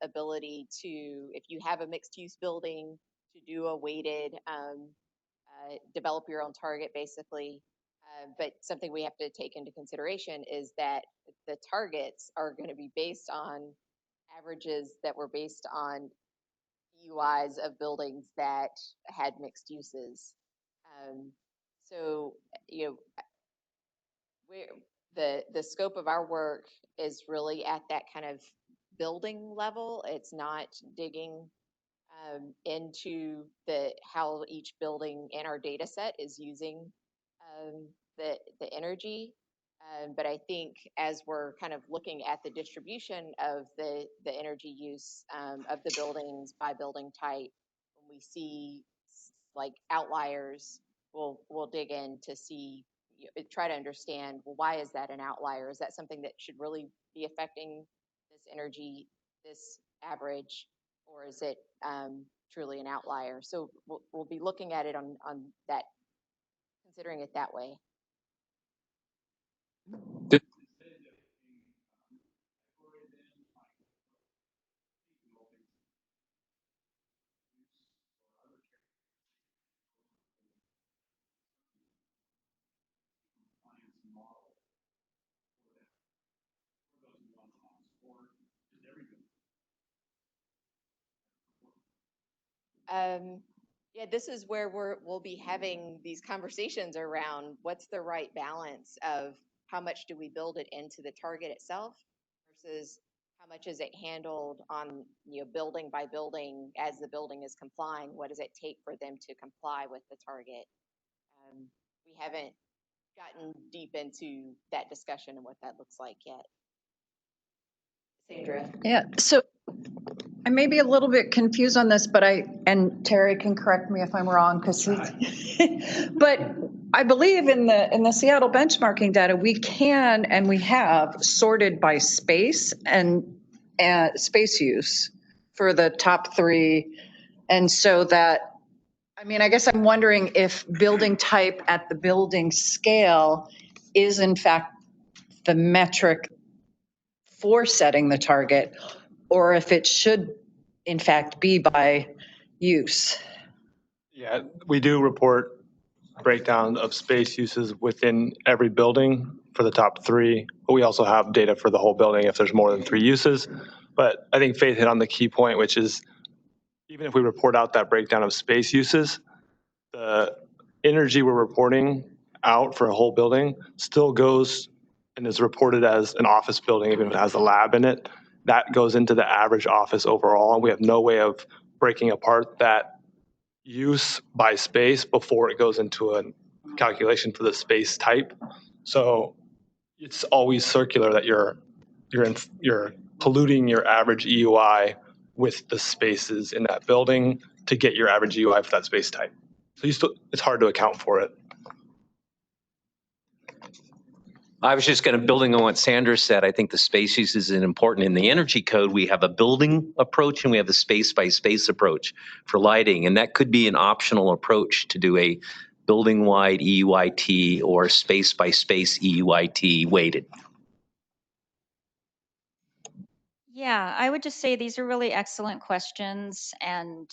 ability to, if you have a mixed use building, to do a weighted, develop your own target, basically. But something we have to take into consideration is that the targets are going to be based on averages that were based on EUIs of buildings that had mixed uses. So, you know, the scope of our work is really at that kind of building level. It's not digging into how each building in our data set is using the energy. But I think as we're kind of looking at the distribution of the energy use of the buildings by building type, when we see like outliers, we'll dig in to see, try to understand, well, why is that an outlier? Is that something that should really be affecting this energy, this average, or is it truly an outlier? So we'll be looking at it on that, considering it that way. Yeah, this is where we'll be having these conversations around what's the right balance of how much do we build it into the target itself versus how much is it handled on, building by building as the building is complying. What does it take for them to comply with the target? We haven't gotten deep into that discussion and what that looks like yet. Sandra. Yeah, so I may be a little bit confused on this, but and Terry can correct me if I'm wrong, but I believe in the Seattle benchmarking data, we can and we have sorted by space and space use for the top three. And so that, I mean, I guess I'm wondering if building type at the building scale is in fact the metric for setting the target, or if it should in fact be by use. Yeah, we do report breakdown of space uses within every building for the top three, but we also have data for the whole building if there's more than 3 uses. But I think Faith hit on the key point, which is even if we report out that breakdown of space uses, the energy we're reporting out for a whole building still goes and is reported as an office building, even if it has a lab in it. That goes into the average office overall. And we have no way of breaking apart that use by space before it goes into a calculation for the space type. So it's always circular that you're polluting your average EUI with the spaces in that building to get your average EUI for that space type. So it's hard to account for it. I was just going to building on what Sandra said. I think the space use is important. In the energy code, we have a building approach and we have a space by space approach for lighting. And that could be an optional approach to do a building wide EUIT or space by space EUIT weighted. Yeah, I would just say these are really excellent questions and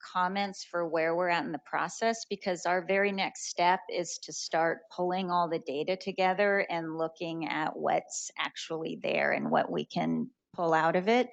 comments for where we're at in the process, because our very next step is to start pulling all the data together and looking at what's actually there and what we can pull out of it.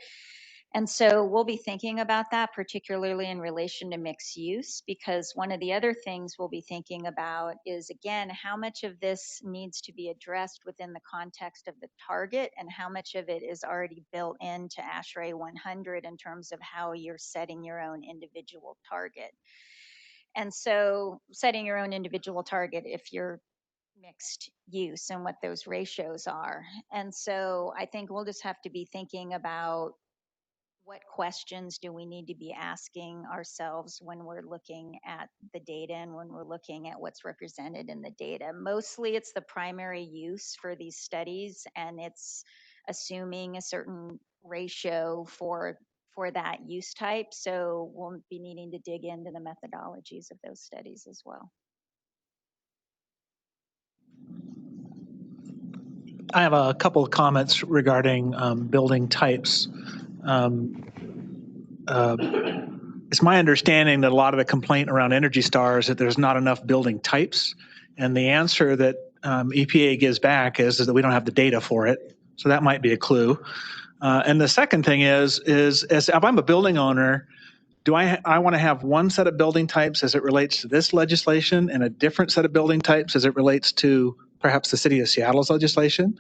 And so we'll be thinking about that, particularly in relation to mixed use, because one of the other things we'll be thinking about is, again, how much of this needs to be addressed within the context of the target and how much of it is already built into ASHRAE 100 in terms of how you're setting your own individual target. And so setting your own individual target if you're mixed use and what those ratios are. And so I think we'll just have to be thinking about what questions do we need to be asking ourselves when we're looking at the data and when we're looking at what's represented in the data. Mostly it's the primary use for these studies, and it's assuming a certain ratio for that use type. So we'll be needing to dig into the methodologies of those studies as well. I have a couple of comments regarding building types. It's my understanding that a lot of the complaint around Energy Star is that there's not enough building types. And the answer that EPA gives back is that we don't have the data for it. So that might be a clue. And the second thing is if I'm a building owner, do I want to have one set of building types as it relates to this legislation and a different set of building types as it relates to perhaps the City of Seattle's legislation?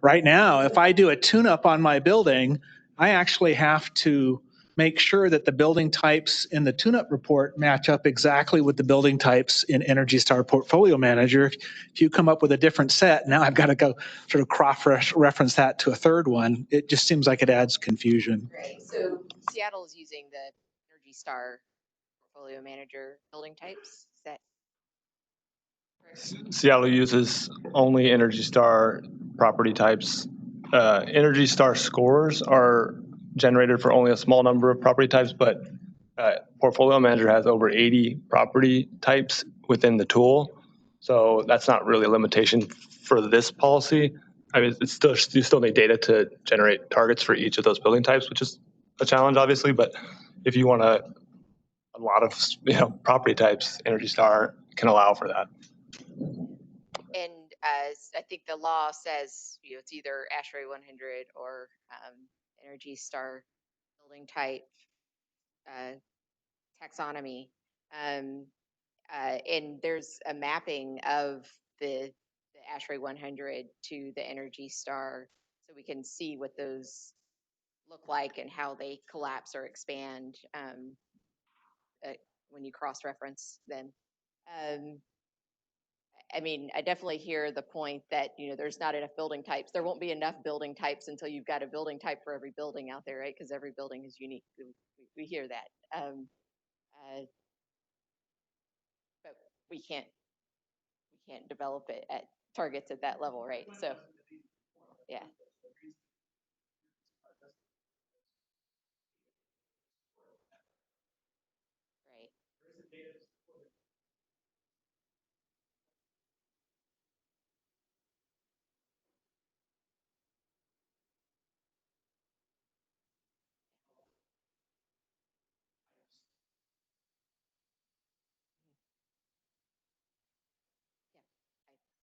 Right now, if I do a tune-up on my building, I actually have to make sure that the building types in the tune-up report match up exactly with the building types in Energy Star Portfolio Manager. If you come up with a different set, now I've got to go sort of cross-reference that to a third one. It just seems like it adds confusion. Right. So Seattle is using the Energy Star Portfolio Manager building types. Is that correct? Seattle uses only Energy Star property types. Energy Star scores are generated for only a small number of property types, but Portfolio Manager has over 80 property types within the tool. So that's not really a limitation for this policy. I mean, it's still, you still need data to generate targets for each of those building types, which is a challenge, obviously. But if you want a lot of property types, Energy Star can allow for that. And I think the law says, it's either ASHRAE 100 or Energy Star building type taxonomy. And there's a mapping of the ASHRAE 100 to the Energy Star, so we can see what those look like and how they collapse or expand when you cross-reference them. I mean, I definitely hear the point that, there's not enough building types. There won't be enough building types until you've got a building type for every building out there, right? Because every building is unique. We hear that. But we can't can't develop it at targets at that level, right? So, yeah. Right.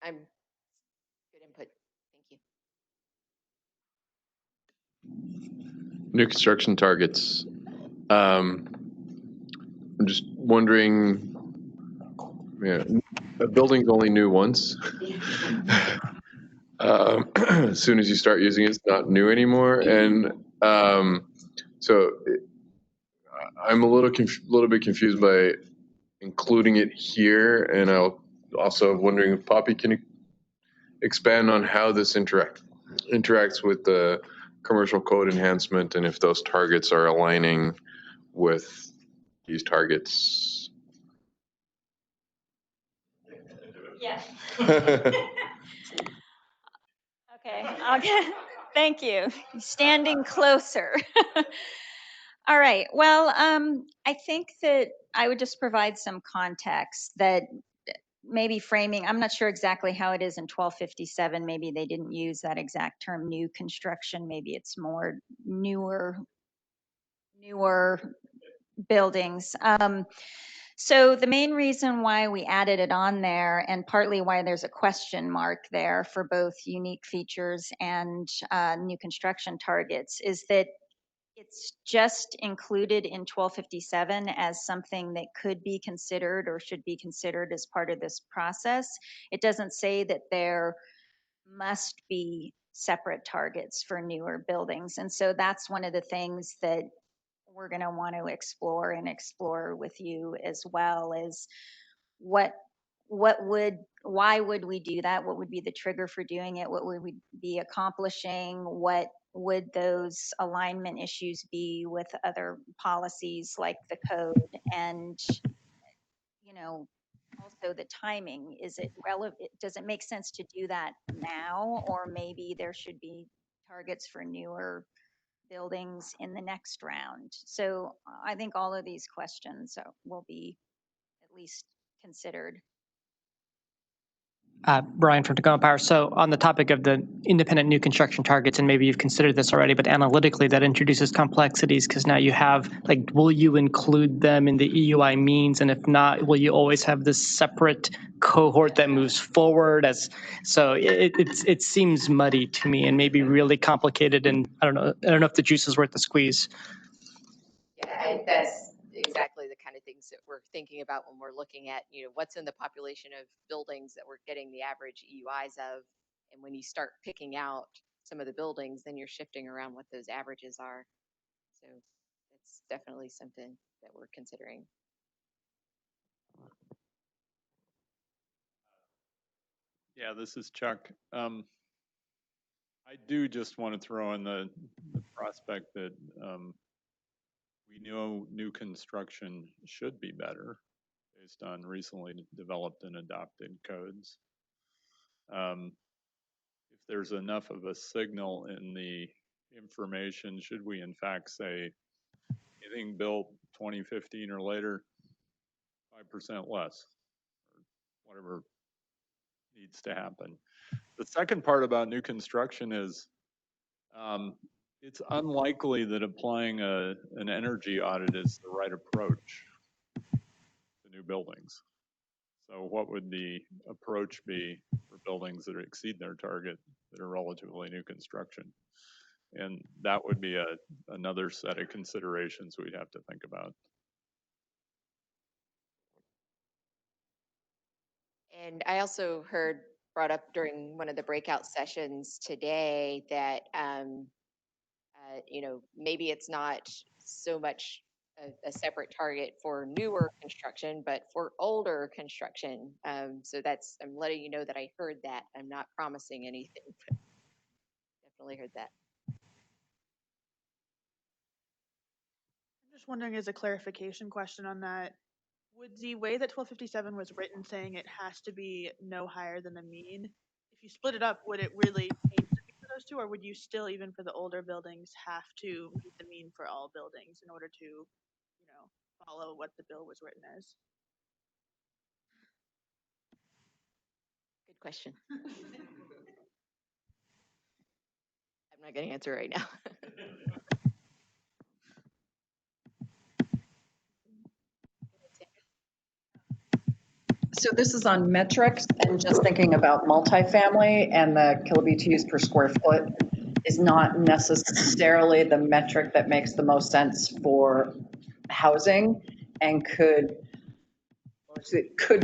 I'm good input. Thank you. New construction targets. I'm just wondering, yeah, a building's only new once. As soon as you start using it, it's not new anymore. And so I'm a little bit confused by including it here. And I'll also wondering if Poppy can expand on how this interacts with the commercial code enhancement and if those targets are aligning with these targets. Yeah. Okay. Thank you. Standing closer. All right. Well, I think that I would just provide some context that maybe framing, I'm not sure exactly how it is in 1257. Maybe they didn't use that exact term, new construction. Maybe it's more newer buildings. So the main reason why we added it on there, and partly why there's a question mark there for both unique features and new construction targets, is that it's just included in 1257 as something that could be considered or should be considered as part of this process. It doesn't say that there must be separate targets for newer buildings. And so that's one of the things that we're going to want to explore with you as well, is why would we do that? What would be the trigger for doing it? What would we be accomplishing? What would those alignment issues be with other policies like the code? And, also the timing, is it relevant? Does it make sense to do that now? Or maybe there should be targets for newer buildings in the next round. So I think all of these questions will be at least considered. Brian from Tacoma Power. So on the topic of the independent new construction targets, and maybe you've considered this already, but analytically that introduces complexities because now you have, like, will you include them in the EUI means? And if not, will you always have this separate cohort that moves forward? So it seems muddy to me and maybe really complicated. And I don't know if the juice is worth the squeeze. Yeah, that's exactly the kind of things that we're thinking about when we're looking at, what's in the population of buildings that we're getting the average EUIs of. And when you start picking out some of the buildings, then you're shifting around what those averages are. So it's definitely something that we're considering. Yeah, this is Chuck. I do just want to throw in the prospect that we know new construction should be better based on recently developed and adopted codes. If there's enough of a signal in the information, should we in fact say anything built 2015 or later, 5% less, or whatever needs to happen. The second part about new construction is it's unlikely that applying an energy audit is the right approach to new buildings. So what would the approach be for buildings that exceed their target that are relatively new construction? And that would be another set of considerations we'd have to think about. And I also heard brought up during one of the breakout sessions today that, maybe it's not so much a separate target for newer construction, but for older construction. So I'm letting you know that I heard that. I'm not promising anything, but definitely heard that. I'm just wondering, as a clarification question on that, Would the way that 1257 was written saying it has to be no higher than the mean, if you split it up, would it really change the mean for those two, or would you still, even for the older buildings, have to meet the mean for all buildings in order to, you know, follow what the bill was written as? Good question. I'm not going to answer right now. So this is on metrics, and just thinking about multifamily, and the kilobtUs per square foot is not necessarily the metric that makes the most sense for housing, and could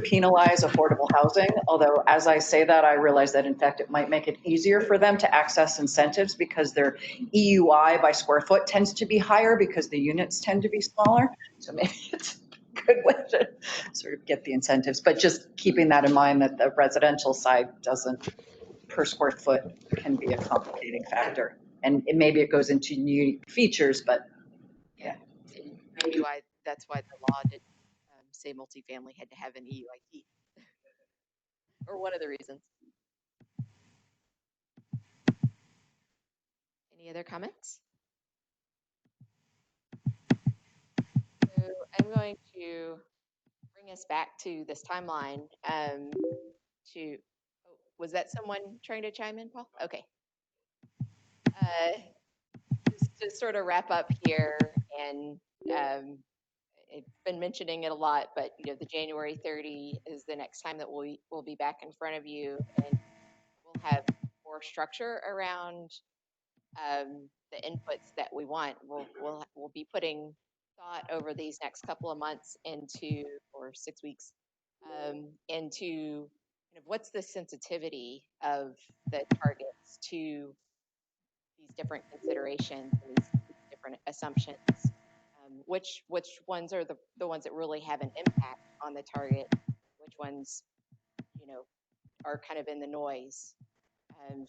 penalize affordable housing. Although, as I say that, I realize that in fact it might make it easier for them to access incentives, because their EUI by square foot tends to be higher because the units tend to be smaller. So maybe it's a good way to sort of get the incentives, but just keeping that in mind, that the residential side doesn't, per square foot can be a complicating factor. And maybe it goes into unique features, but yeah. EUI, that's why the law did say multifamily had to have an EUIT, or one of the reasons. Any other comments? So I'm going to bring us back to this timeline. Was that someone trying to chime in, Paul? Okay. Just to sort of wrap up here, and I've been mentioning it a lot, but you know, the January 30 is the next time that we'll be back in front of you, and we'll have more structure around the inputs that we want. We'll be putting thought over these next couple of months into, or 6 weeks, into kind of what's the sensitivity of the targets to these different considerations, these different assumptions. Which ones are the ones that really have an impact on the target? Which ones, you know, are kind of in the noise?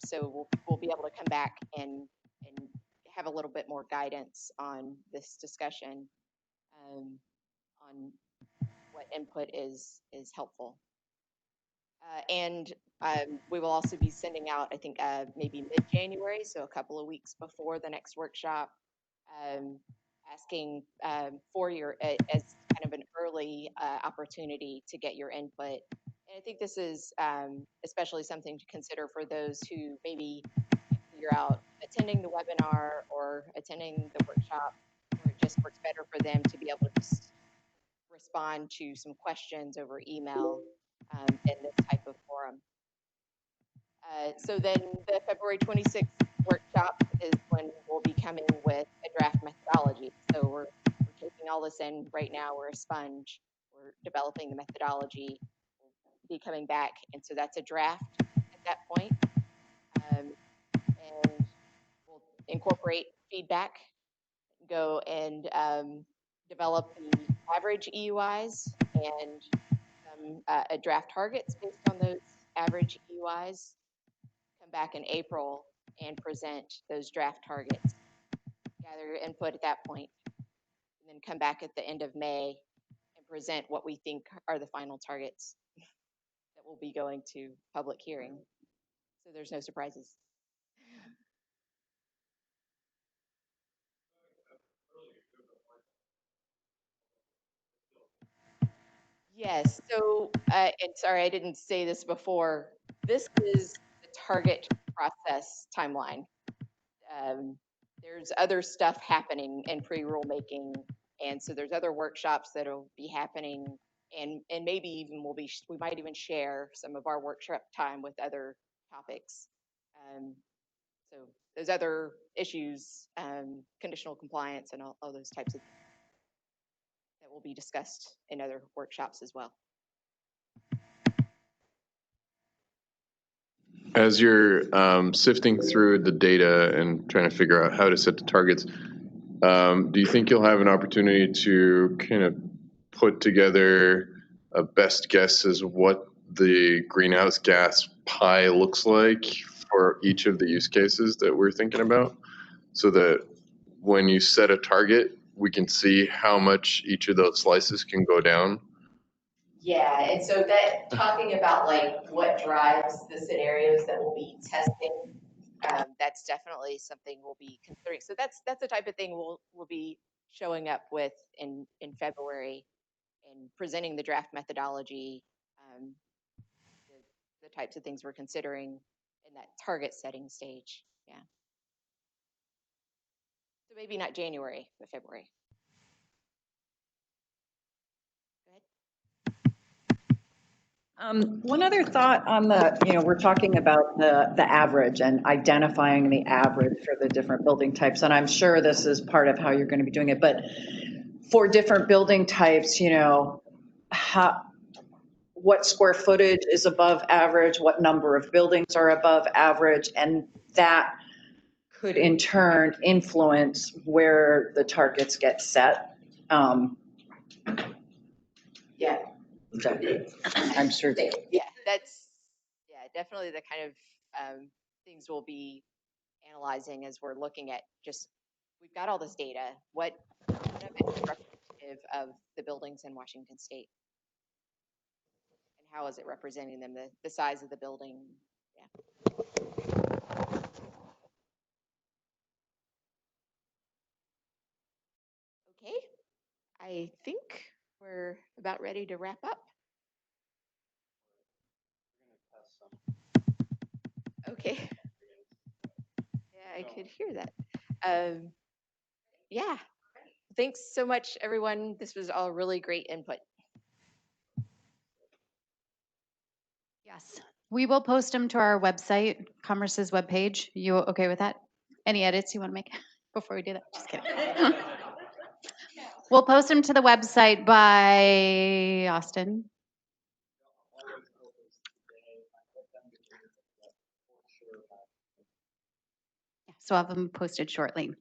So we'll be able to come back and have a little bit more guidance on this discussion, on what input is helpful. And we will also be sending out, I think, maybe mid-January, so a couple of weeks before the next workshop, asking for your, as kind of an early opportunity to get your input. And I think this is especially something to consider for those who maybe figure out attending the webinar or attending the workshop, or it just works better for them to be able to just respond to some questions over email in this type of forum. So then the February 26th workshop is when we'll be coming with a draft methodology. So we're taking all this in right now. We're a sponge. We're developing the methodology. We'll be coming back, and so that's a draft at that point. And we'll incorporate feedback, go and develop the average EUIs and a draft targets based on those average EUIs. Come back in April and present those draft targets. Gather your input at that point, and then come back at the end of May and present what we think are the final targets that will be going to public hearing. So there's no surprises. Yes, so, and sorry, I didn't say this before. This is the target process timeline. There's other stuff happening in pre-rulemaking, and so there's other workshops that'll be happening, and maybe even we might even share some of our workshop time with other topics. So those other issues, conditional compliance and all those types of things that will be discussed in other workshops as well. As you're sifting through the data and trying to figure out how to set the targets, do you think you'll have an opportunity to kind of put together a best guess as what the greenhouse gas pie looks like for each of the use cases that we're thinking about, so that when you set a target, we can see how much each of those slices can go down Yeah, and so that, talking about like what drives the scenarios that we'll be testing, that's definitely something we'll be considering. So that's the type of thing we'll be showing up with in February and presenting the draft methodology, the types of things we're considering in that target setting stage. Yeah. So maybe not January, but February. One other thought on we're talking about the average and identifying the average for the different building types. And I'm sure this is part of how you're going to be doing it, but for different building types, what square footage is above average, what number of buildings are above average, and that could in turn influence where the targets get set. Yeah. I'm sure. Yeah, that's definitely the kind of things we'll be analyzing as we're looking at we've got all this data. What is representative of the buildings in Washington State? And how is it representing them, the size of the building? Yeah. Okay, I think we're about ready to wrap up. Okay. Yeah, I could hear that. Yeah, thanks so much, everyone. This was all really great input. Yes, we will post them to our website, Commerce's webpage. You okay with that? Any edits you want to make before we do that? Just kidding. We'll post them to the website by Austin. So I'll have them posted shortly.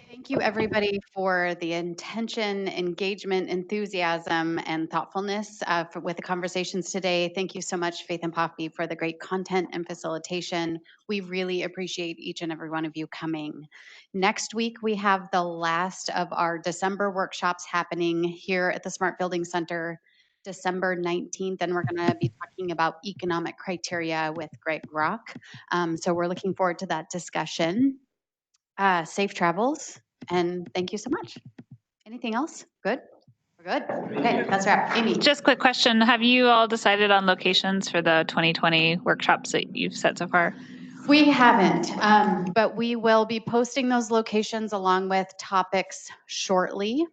Thank you, everybody, for the intention, engagement, enthusiasm, and thoughtfulness with the conversations today. Thank you so much, Faith and Poppy, for the great content and facilitation. We really appreciate each and every one of you coming. Next week, we have the last of our December workshops happening here at the Smart Building Center, December 19th, and we're going to be talking about economic criteria with Greg Rock. So we're looking forward to that discussion. Safe travels, and thank you so much. Anything else? Good? We're good? Okay, that's a wrap. Amy. Just quick question. Have you all decided on locations for the 2020 workshops that you've set so far? We haven't, but we will be posting those locations along with topics shortly.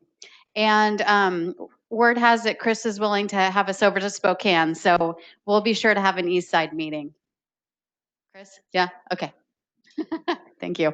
And word has it Chris is willing to have us over to Spokane, so we'll be sure to have an East Side meeting. Chris? Yeah? Okay. Thank you.